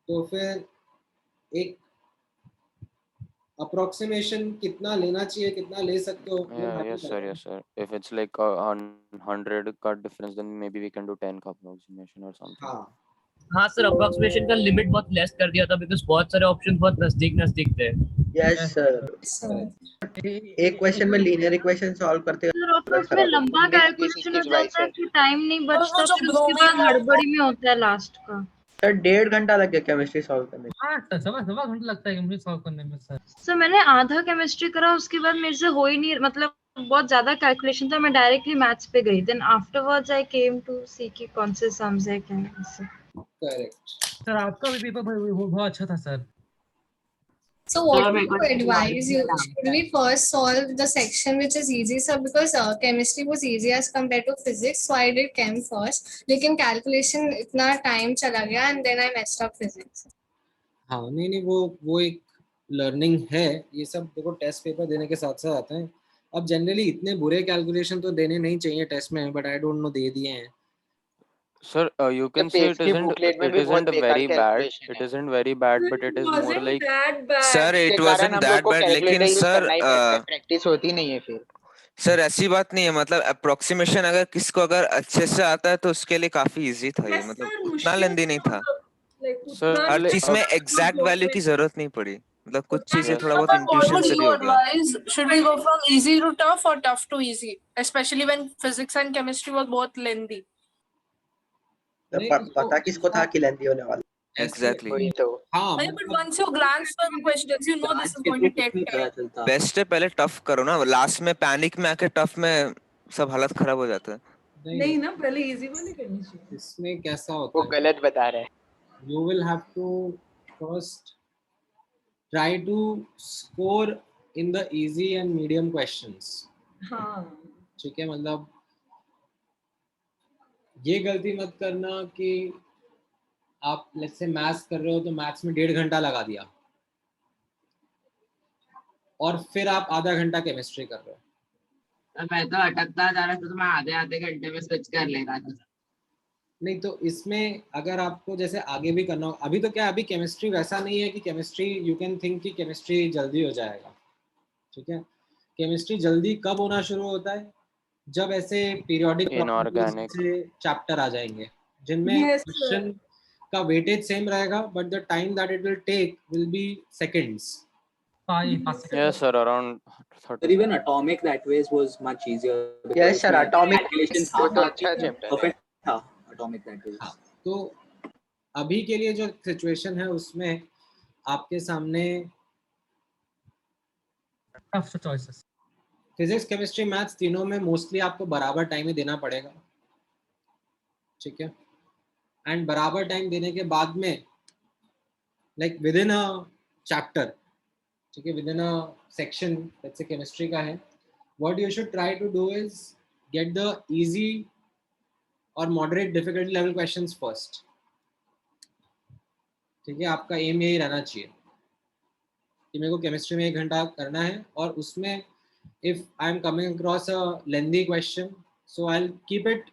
तो फिर एक अप्रोक्सीमेशन कितना लेना चाहिए, कितना ले सकते हो. Yes, sir. If it's like 100 cut difference, then maybe we can do 10 का approximation or something. हाँ सर, अप्रोक्सीमेशन का लिमिट बहुत लेस कर दिया था बिकॉज़ बहुत सारे ऑप्शन बहुत नजदीक थे. Yes, sir. एक क्वेश्चन में लीनियर इक्वेशन सॉल्व करते सर, और उसमें लंबा कैलकुलेशन हो जाता है कि टाइम नहीं बचता, फिर उसके बाद हड़बड़ी में होता है लास्ट का. सर 1.5 घंटा लग गया केमिस्ट्री सॉल्व करने में. हाँ, सवा घंटा लगता है केमिस्ट्री सॉल्व करने में सर. सर मैंने आधा केमिस्ट्री करा, उसके बाद मेरे से हो ही नहीं, मतलब बहुत ज्यादा कैलकुलेशन था. मैं डायरेक्टली मैथ्स पे गई. Then afterwards I came to see कि कौन से सम्स है क्या है. करेक्ट सर आपका भी पेपर बहुत अच्छा था sir. So what would you advise you? Should we first solve the section which is easy, sir? Because chemistry was easy as compared to physics, so I did chem first. लेकिन calculation इतना time चला गया and then I messed up physics. हाँ, नहीं वो एक लर्निंग है. ये सब देखो टेस्ट पेपर देने के साथ साथ आते हैं. अब जनरली इतने बुरे कैलकुलेशन तो देने नहीं चाहिए टेस्ट में, बट आई डोंट नो दे दिए हैं. Sir, you can say it isn't very bad. It isn't very bad, but it is more like. Sir, it wasn't that bad. लेकिन सर प्रैक्टिस होती नहीं है फिर. सर ऐसी बात नहीं है. मतलब अप्रोक्सीमेशन अगर किसको अगर अच्छे से आता है तो उसके लिए काफी इजी था ये. मतलब उतना लेंदी नहीं था. हर चीज में एग्जैक्ट वैल्यू की जरूरत नहीं पड़ी. मतलब कुछ चीजें थोड़ा बहुत इंट्यूशन से भी हो गया. Should we go from easy to tough or tough to easy, especially when physics and chemistry was both lengthy? पता किसको था कि लेंदी होने वाला. Exactly. हाँ, but once you glance through the questions, you know this is going to take time. Best है पहले टफ करो ना. लास्ट में पैनिक में आके टफ में सब हालत खराब हो जाता है. नहीं ना, पहले इजी वाली करनी चाहिए. इसमें कैसा होता है, वो गलत बता रहे हैं. You will have to first try to score in the easy and medium questions. हाँ. ठीक है, मतलब ये गलती मत करना कि आप लेट्स से मैथ्स कर रहे हो तो मैथ्स में 1.5 घंटा लगा दिया और फिर आप आधा घंटा केमिस्ट्री कर रहे हो. मैं तो अटकता जा रहा था तो मैं आधे घंटे में स्विच कर ले रहा था. नहीं तो इसमें अगर आपको जैसे आगे भी करना हो, अभी तो क्या, अभी केमिस्ट्री वैसा नहीं है कि केमिस्ट्री यू कैन थिंक कि केमिस्ट्री जल्दी हो जाएगा. ठीक है, केमिस्ट्री जल्दी कब होना शुरू होता है? जब ऐसे पीरियोडिक चैप्टर आ जाएंगे जिनमें क्वेश्चन का वेटेज सेम रहेगा but the time that it will take will be seconds. Yes, sir, around 30. Even atomic that ways was much easier. Yes, sir, atomic calculations वो तो अच्छा चैप्टर है. Atomic that ways. तो अभी के लिए जो सिचुएशन है उसमें आपके सामने tough choices. Physics, chemistry, maths तीनों में मोस्टली आपको बराबर टाइम ही देना पड़ेगा. ठीक है, एंड बराबर टाइम देने के बाद में like within a chapter, ठीक है, within a section let's say chemistry का है, what you should try to do is get the easy और moderate difficulty level questions first. ठीक है, आपका एम यही रहना चाहिए. कि मेरे को केमिस्ट्री में 1 घंटा करना है, और उसमें if I'm coming across a lengthy question, so I'll keep it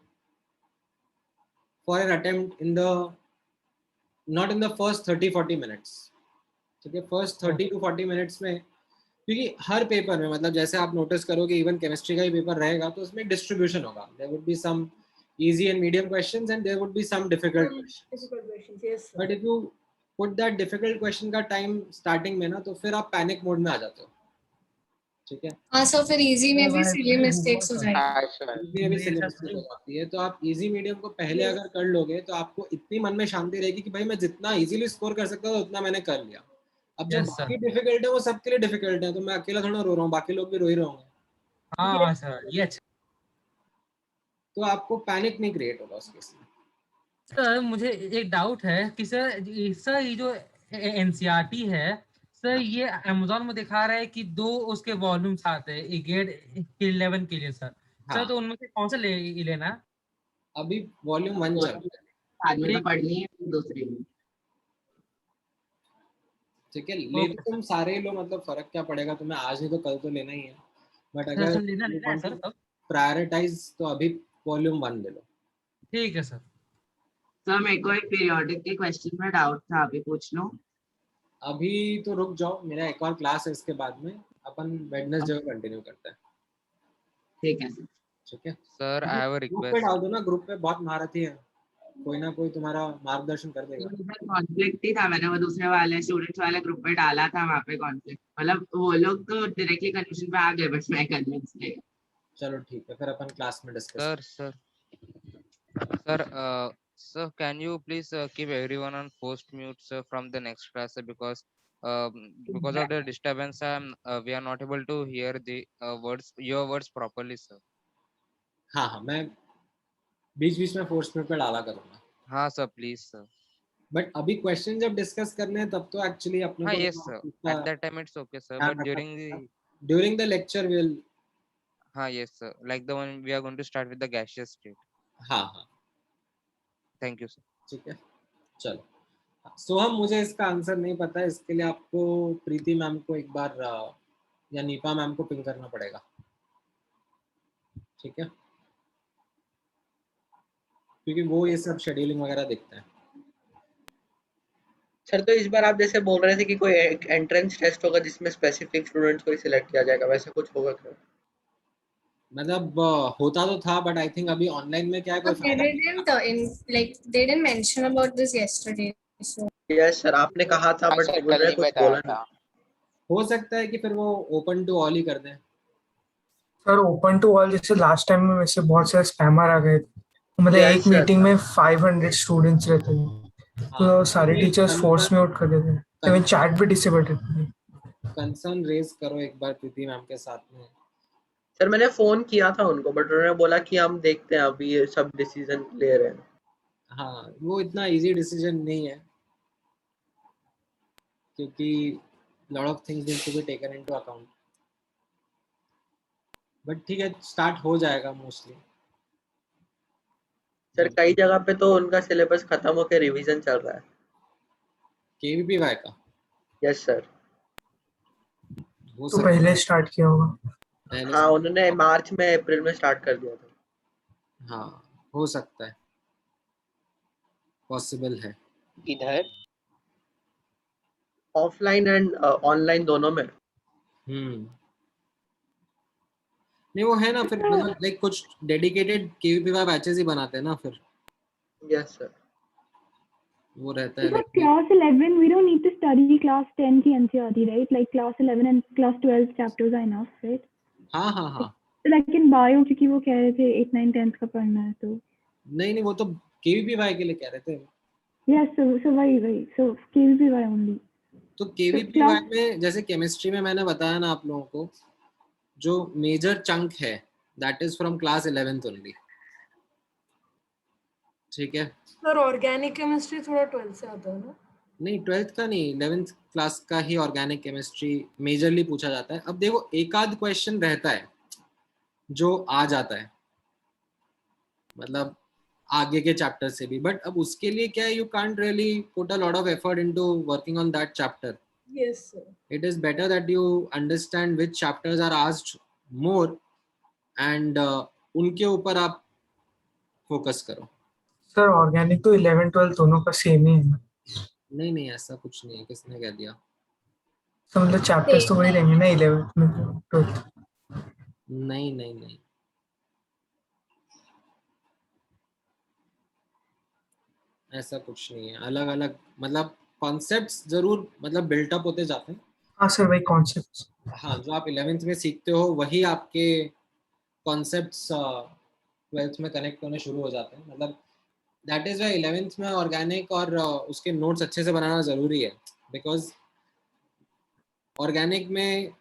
for an attempt in the not in the first 30-40 minutes. ठीक है, फर्स्ट 30 to 40 मिनट्स में, क्योंकि हर पेपर में मतलब जैसे आप नोटिस करोगे इवन केमिस्ट्री का ही पेपर रहेगा तो उसमें डिस्ट्रीब्यूशन होगा. There would be some easy and medium questions and there would be some difficult questions. Difficult questions, yes. Sir. But if you put that difficult question का time starting में ना, तो फिर आप panic mode में आ जाते हो. ठीक है. हाँ सर, फिर इजी में भी सिली मिस्टेक्स हो जाएगी. इजी में भी सिली मिस्टेक हो जाती है. तो आप इजी मीडियम को पहले अगर कर लोगे तो आपको इतनी मन में शांति रहेगी कि भाई मैं जितना इजीली स्कोर कर सकता था उतना मैंने कर लिया. अब जो बाकी डिफिकल्ट है वो सबके लिए डिफिकल्ट है, तो मैं अकेला थोड़ा रो रहा हूँ, बाकी लोग भी रो ही रहे होंगे. हाँ सर, ये अच्छा. तो आपको पैनिक नहीं क्रिएट होगा उस केस में. सर मुझे एक डाउट है कि सर ये जो एनसीईआरटी है सर, ये अमेज़न में दिखा रहा है कि 2 उसके वॉल्यूम्स आते हैं ग्रेड 11 के लिए सर. सर तो उनमें से कौन सा लेना? अभी वॉल्यूम 1 चल रहा है, आदमी तो पढ़नी है दूसरी में. ठीक है, ले तो तुम सारे लो, मतलब फर्क क्या पड़ेगा तुम्हें, आज नहीं तो कल तो लेना ही है. बट अगर लेना है सर तब प्रायोरिटाइज तो अभी वॉल्यूम 1 ले लो. ठीक है सर. सर मेरे को एक पीरियोडिक के क्वेश्चन में डाउट था, अभी पूछ लो. अभी तो रुक जाओ, मेरा एक और क्लास है, इसके बाद में अपन वेडनेसडे को कंटिन्यू करते हैं. ठीक है सर. ठीक है sir, I have a group पे रिक्वेस्ट. डाल दो ना, ग्रुप पे बहुत महारथी है, कोई ना कोई तुम्हारा मार्गदर्शन कर देगा. कॉन्फ्लिक्ट ही था, मैंने वो दूसरे वाले स्टूडेंट्स वाले ग्रुप में डाला था, वहाँ पे कॉन्फ्लिक्ट, मतलब वो लोग तो डायरेक्टली कंफ्यूजन पे आ गए बट मैं कन्विंस नहीं. चलो ठीक है, फिर अपन क्लास में discuss. Sir, can you please keep everyone on post mute, sir, from the next class, sir, because of the disturbance, we are not able to hear the your words properly, sir. हाँ, मैं बीच में फोर्स म्यूट पे डाला करूँगा. हाँ सर, प्लीज सर. बट अभी क्वेश्चन जब डिस्कस करने हैं तब तो एक्चुअली अपने हाँ, yes sir, at that time it's okay sir, but during the lecture we'll. हाँ, yes sir, like the one we are going to start with the gaseous state. हाँ. Thank you sir. ठीक है, चलो. सोहम, मुझे इसका आंसर नहीं पता है, इसके लिए आपको प्रीति मैम को एक बार या नीपा मैम को पिंग करना पड़ेगा. ठीक है, क्योंकि वो ये सब शेड्यूलिंग वगैरह देखते हैं. सर तो इस बार आप जैसे बोल रहे थे कि कोई एंट्रेंस टेस्ट होगा जिसमें स्पेसिफिक स्टूडेंट्स को ही सिलेक्ट किया जाएगा, वैसे कुछ होगा क्या? मतलब होता तो था, बट आई थिंक अभी ऑनलाइन में क्या है, कोई they didn't mention about this yesterday. So yes sir, आपने कहा था बट उन्होंने कुछ बोला नहीं. हो सकता है कि फिर वो ओपन टू ऑल ही कर दें. सर ओपन टू ऑल जैसे लास्ट टाइम में वैसे बहुत सारे स्पैमर आ गए, मतलब एक मीटिंग में 500 स्टूडेंट्स रहते हैं, तो सारे टीचर्स फोर्स में आउट कर देते हैं, इवन चैट भी डिसेबल रहते हैं. कंसर्न रेज करो एक बार प्रीति मैम के साथ में. सर मैंने फोन किया था उनको, बट उन्होंने बोला कि हम देखते हैं, अभी ये सब डिसीजन ले रहे हैं. हाँ, वो इतना इजी डिसीजन नहीं है, क्योंकि lot of things need to be taken into account. But ठीक है, स्टार्ट हो जाएगा मोस्टली. सर कई जगह पे तो उनका सिलेबस खत्म होकर रिवीजन चल रहा है. केवीपीवाई का? Yes sir. तो पहले स्टार्ट किया होगा. हाँ, उन्होंने मार्च में अप्रैल में स्टार्ट कर दिया था. हाँ, हो सकता है, पॉसिबल है. इधर ऑफलाइन एंड ऑनलाइन दोनों में. नहीं वो है ना, फिर मतलब लाइक कुछ डेडिकेटेड केवीपीवाई बैचेस ही बनाते हैं ना फिर. यस सर, वो रहता है. Class 11 we don't need to study class 10 की NCERT, right? Like class 11 and class 12 chapters are enough, right? हाँ. लेकिन बायो क्योंकि वो कह रहे थे 8 9 10th का पढ़ना है, तो नहीं वो तो केवीपीवाई के लिए कह रहे थे. Yes, so वही so KVPY only. तो केवीपीवाई में जैसे केमिस्ट्री में मैंने बताया ना आप लोगों को, जो मेजर चंक है that is from class 11th only. ठीक है सर, ऑर्गेनिक केमिस्ट्री थोड़ा 12th से आता है ना? नहीं 12th का नहीं, 11th क्लास का ही ऑर्गेनिक केमिस्ट्री मेजरली पूछा जाता है. अब देखो एक आध क्वेश्चन रहता है जो आ जाता है, मतलब आगे के चैप्टर से भी, बट अब उसके लिए क्या है, you can't really put a lot of effort into working on that chapter. Yes, sir. It is better that you understand which chapters are asked more and उनके ऊपर आप फोकस करो. सर ऑर्गेनिक तो 11 12 दोनों का सेम ही है ना? नहीं ऐसा कुछ नहीं है, किसने कह दिया? तो मतलब चैप्टर्स तो वही रहेंगे ना 11th में 12th? नहीं ऐसा कुछ नहीं है. अलग अलग मतलब कॉन्सेप्ट्स जरूर मतलब बिल्टअप होते जाते हैं. हाँ सर वही कॉन्सेप्ट्स. हाँ, जो आप 11th में सीखते हो वही आपके कॉन्सेप्ट्स 12th में कनेक्ट होने शुरू हो जाते हैं. मतलब दैट इज वाई 11th में ऑर्गेनिक और उसके नोट्स अच्छे से बनाना ज़रूरी है. बिकॉज ऑर्गेनिक में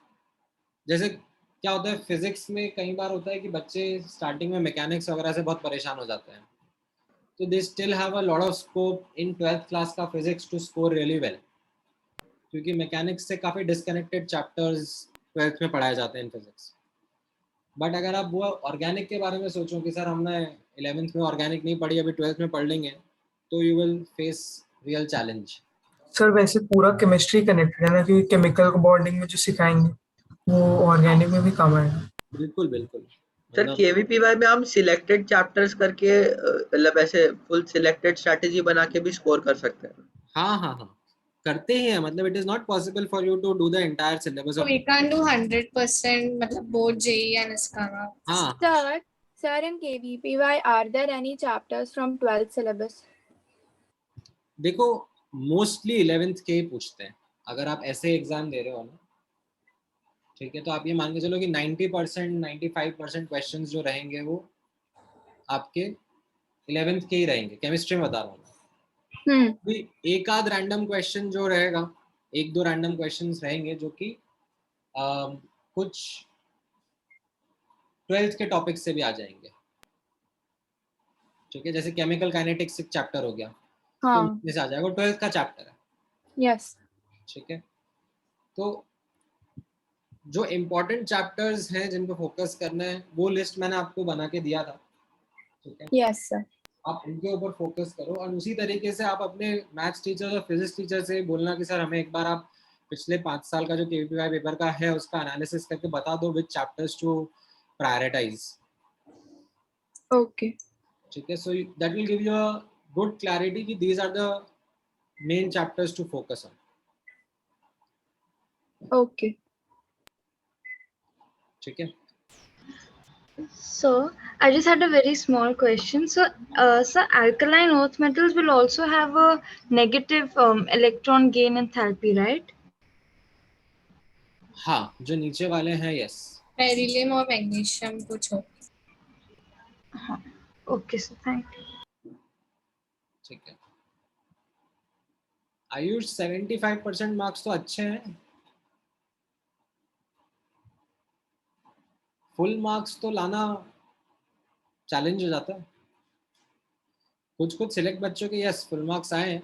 जैसे क्या होता है, फिजिक्स में कई बार होता है कि बच्चे स्टार्टिंग में मैकेनिक्स वगैरह से बहुत परेशान हो जाते हैं. तो they still have a lot of scope in 12th class का physics to score really well, क्योंकि मैकेनिक्स से काफ़ी डिस्कनेक्टेड चैप्टर्स 12th में पढ़ाए जाते हैं इन फिजिक्स. बट अगर आप वो ऑर्गेनिक के बारे में सोचो कि सर हमने 11th में ऑर्गेनिक नहीं पढ़ी, अभी 12th में पढ़ लेंगे, तो you will face real challenge. Sir वैसे पूरा केमिस्ट्री कनेक्टेड है ना, क्योंकि केमिकल बॉन्डिंग में जो सिखाएंगे वो ऑर्गेनिक में भी काम आएगा. बिल्कुल. सर KVPY में हम सिलेक्टेड चैप्टर्स करके मतलब ऐसे फुल सिलेक्टेड स्ट्रेटजी बना के भी स्कोर कर सकते हैं. हाँ करते ही हैं. मतलब it is not possible for you to do the entire syllabus. So we can't do 100% मतलब both JEE and ISKANA. हाँ. Sir, in KVPY, are there any chapters from 12th syllabus? देखो मोस्टली 11th के ही पूछते हैं. अगर आप ऐसे एग्जाम दे रहे हो ना, ठीक है, तो आप ये मान के चलो कि 90% 95% क्वेश्चंस जो रहेंगे वो आपके 11th के ही रहेंगे. केमिस्ट्री में बता रहा हूँ. एक आध रैंडम क्वेश्चन जो रहेगा, 1-2 रैंडम क्वेश्चंस रहेंगे जो कि कुछ 12th के टॉपिक से भी आ जाएंगे. ठीक है, जैसे केमिकल काइनेटिक्स एक चैप्टर हो गया, हाँ. तो इसमें से आ जाएगा, 12th का चैप्टर है. Yes. ठीक है, तो जो इम्पोर्टेंट चैप्टर्स हैं जिन पे फोकस करना है वो लिस्ट मैंने आपको बना के दिया था. ठीक है. Yes, sir. आप उनके ऊपर फोकस करो और उसी तरीके से आप अपने मैथ्स टीचर और फिजिक्स टीचर से बोलना कि सर हमें एक बार आप पिछले 5 साल का जो KVPY पेपर का है उसका एनालिसिस करके बता दो which chapters to prioritise. Okay. ठीक है, so that will give you a good clarity कि these are the main chapters to focus on. Okay. ठीक है. So I just had a very small question. So, alkaline earth metals will also have a negative electron gain enthalpy, right? हाँ, जो नीचे वाले हैं, yes. Beryllium और magnesium कुछ हो. हाँ. Okay, so thank you. ठीक है. आयुष 75% मार्क्स तो अच्छे हैं. फुल मार्क्स तो लाना चैलेंज हो जाता है. कुछ सिलेक्ट बच्चों के यस फुल मार्क्स आए हैं,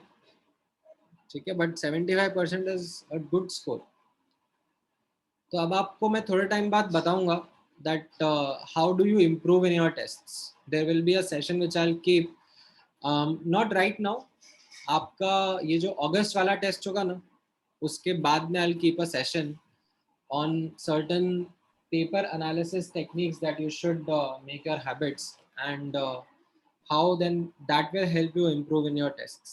ठीक है, but 75% is a good score. तो अब आपको मैं थोड़े टाइम बाद बताऊंगा that how do you improve in your tests. There will be a session which I will keep not right now. आपका ये जो अगस्त वाला टेस्ट होगा ना, उसके बाद में आई will keep a session on certain paper analysis techniques that you should make your habits and how then that will help you improve in your tests.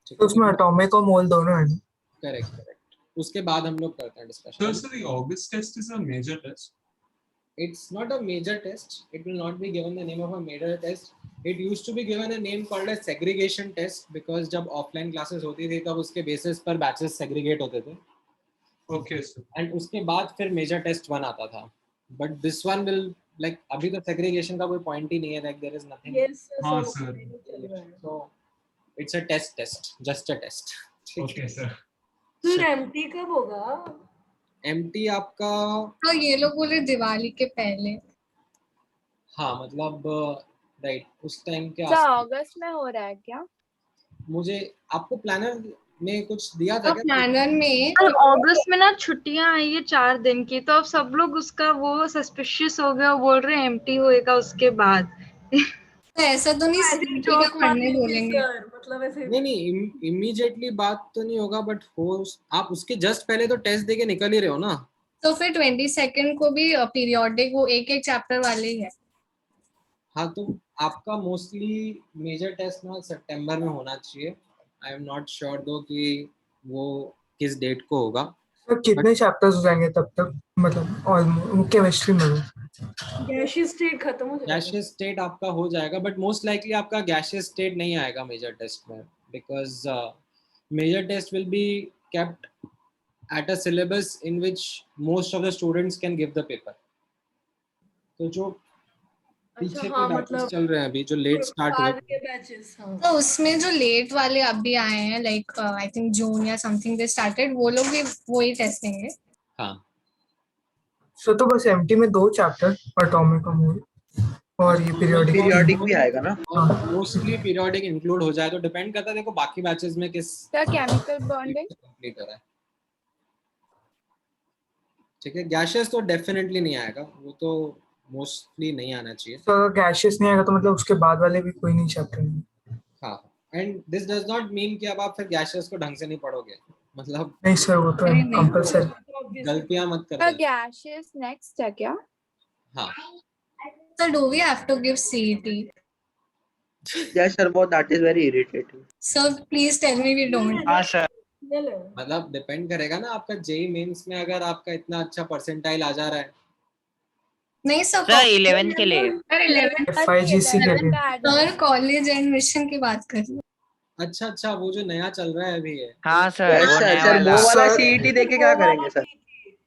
तो उसमें एटॉमिक और मोल दोनों हैं. करेक्ट. उसके बाद हम लोग करते हैं discussion. So the August test is a major test? It's not a major test. It will not be given the name of a major test. It used to be given a name called as segregation test because जब offline classes होती थी तब उसके basis पर batches segregate होते थे. Okay, sir. And उसके बाद फिर मेजर टेस्ट 1 आता था. But this one will like अभी तो सेग्रीगेशन का कोई पॉइंट ही नहीं है. Like there is nothing. Yes, sir. हाँ sir. So it's a test, just a test. Okay, sir. फिर MT कब होगा? MT आपका तो ये लोग बोले दिवाली के पहले. हाँ मतलब राइट उस टाइम के सर अगस्त में हो रहा है क्या? मुझे आपको प्लानर में कुछ दिया था क्या? प्लानर में अगस्त में ना छुट्टियां आई है 4 दिन की, तो अब सब लोग उसका वो सस्पिशियस हो गया, बोल रहे हैं MT होएगा उसके बाद. तो ऐसा तो नहीं CET का पढ़ने बोलेंगे। मतलब ऐसे नहीं इमीडिएटली बात तो नहीं होगा, बट हो आप उसके जस्ट पहले तो टेस्ट देके निकल ही रहे हो ना। तो फिर 22 को भी पीरियोडिक वो एक चैप्टर वाले ही है। हाँ तो आपका मोस्टली मेजर टेस्ट ना सितंबर में होना चाहिए। आई एम नॉट श्योर दो कि वो किस डेट को होगा। तो कितने चैप्टर्स हो जाएंगे तब तक, मतलब ऑलमोस्ट केमिस्ट्री में? गैशियस स्टेट खत्म हो जाएगा। गैशियस स्टेट आपका हो जाएगा, बट मोस्ट लाइकली आपका गैशियस स्टेट नहीं आएगा मेजर टेस्ट में, because major test will be kept at a syllabus in which most of the students can give the paper. तो जो पीछे के बैचेस चल रहे हैं अभी, जो लेट स्टार्ट हुए, तो उसमें जो लेट वाले अभी आए हैं लाइक आई थिंक जून या समथिंग दे स्टार्टेड, वो लोग भी वही टेस्ट देंगे। हाँ सो तो बस एमटी में 2 चैप्टर, एटॉमिक और ये पीरियोडिक भी आएगा ना। मोस्टली पीरियोडिक इंक्लूड हो जाए, तो डिपेंड करता है देखो बाकी बैचेस में किस केमिकल बॉन्डिंग कंप्लीट हो रहा है। ठीक है, गैशियस तो डेफिनेटली नहीं आएगा, वो तो मोस्टली नहीं आना चाहिए। तो अगर गैशियस नहीं आएगा तो मतलब उसके बाद वाले भी कोई नहीं चैप्टर नहीं। हाँ, and this does not mean कि अब आप फिर गैशियस को ढंग से नहीं पढ़ोगे, मतलब नहीं सर वो तो कंपलसरी। गलतियां मत करना। गैशियस नेक्स्ट है क्या? हाँ, so do we have to give CET? Yes sir, but that is very irritating. So please tell me we don't. हाँ सर, मतलब डिपेंड करेगा ना आपका जेई मेंस में, अगर आपका इतना अच्छा परसेंटाइल आ जा रहा है। नहीं सर, 11 के लिए FIGC के लिए सर कॉलेज एडमिशन की बात कर रही हूँ। अच्छा वो जो नया चल रहा है अभी है। हाँ सर, वो वाला CET देके क्या करेंगे सर?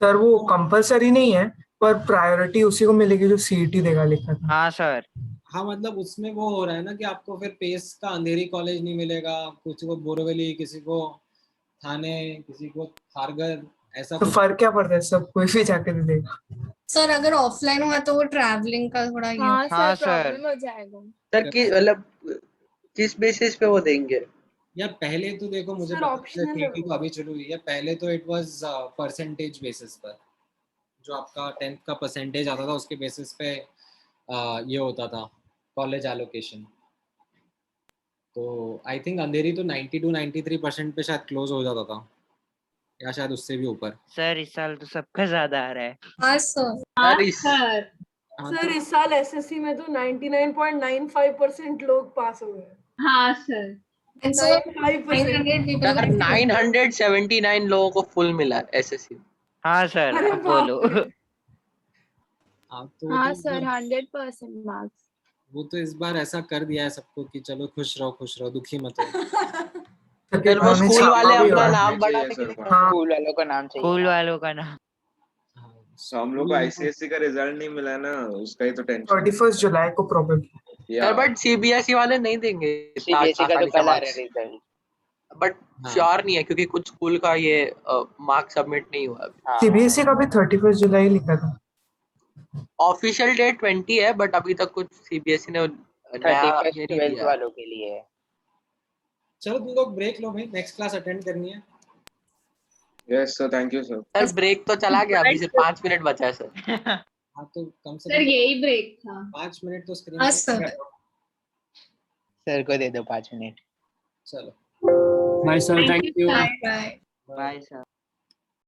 सर वो कंपलसरी नहीं है, पर प्रायोरिटी उसी को मिलेगी जो सीईटी देगा लिखा था। हाँ सर। हाँ मतलब उसमें वो हो रहा है ना कि आपको फिर पेस का अंधेरी कॉलेज नहीं मिलेगा, किसी को बोरीवली, किसी को थाने, किसी को खारगर, ऐसा तो फर्क क्या पड़ता है, सब कोई भी जाके दे देगा। सर अगर ऑफलाइन हुआ तो वो ट्रैवलिंग का थोड़ा हाँ सर प्रॉब्लम हो जाएगा। सर की मतलब किस बेसिस पे वो देंगे? यार पहले तो देखो मुझे सीईटी तो अभी शुरू हुई है, पहले तो इट वाज परसेंटेज बेसिस पर, जो आपका 10th का परसेंटेज आता था उसके बेसिस पे ये होता था कॉलेज एलोकेशन। तो आई थिंक अंधेरी तो 92-93% पे शायद क्लोज हो जाता था, या शायद उससे भी ऊपर। सर इस साल तो सबका ज्यादा आ रहा है। हाँ सर। सर इस साल एसएससी में तो 99.95% लोग पास हो गए। हाँ सर। 979 लोगों को फुल मिला एसएससी। हाँ सर, अब बोलो। हाँ सर 100% मार्क्स। वो तो इस बार ऐसा कर दिया है सबको कि चलो खुश रहो, दुखी मत हो। वो स्कूल वाले अपना नाम बढ़ा के स्कूल वालों का नाम चाहिए। स्कूल वालों का नाम। हम लोग को आईसीएससी का रिजल्ट नहीं मिला ना, उसका ही तो टेंशन। 31 जुलाई को प्रोबेबली। बट सीबीएसई वाले नहीं देंगे, सीबीएसई का तो कल आ रहा है रिजल्ट, बट श्योर नहीं है क्योंकि कुछ स्कूल का ये मार्क सबमिट नहीं हुआ अभी। सीबीएसई का भी 31 जुलाई लिखा था। ऑफिशियल डेट 20 है, बट अभी तक कुछ सीबीएसई ने 31 12th वालों के लिए है। चलो तुम लोग ब्रेक लो भाई, नेक्स्ट क्लास अटेंड करनी है। Yes sir, thank you sir. Sir break तो चला गया, अभी सिर्फ 5 मिनट बचा है सर। हाँ तो कम से सर यही ब्रेक था। 5 मिनट तो स्क्रीन हाँ सर। सर को दे दो 5 मिनट। चलो bye sir, thank you. Bye bye sir.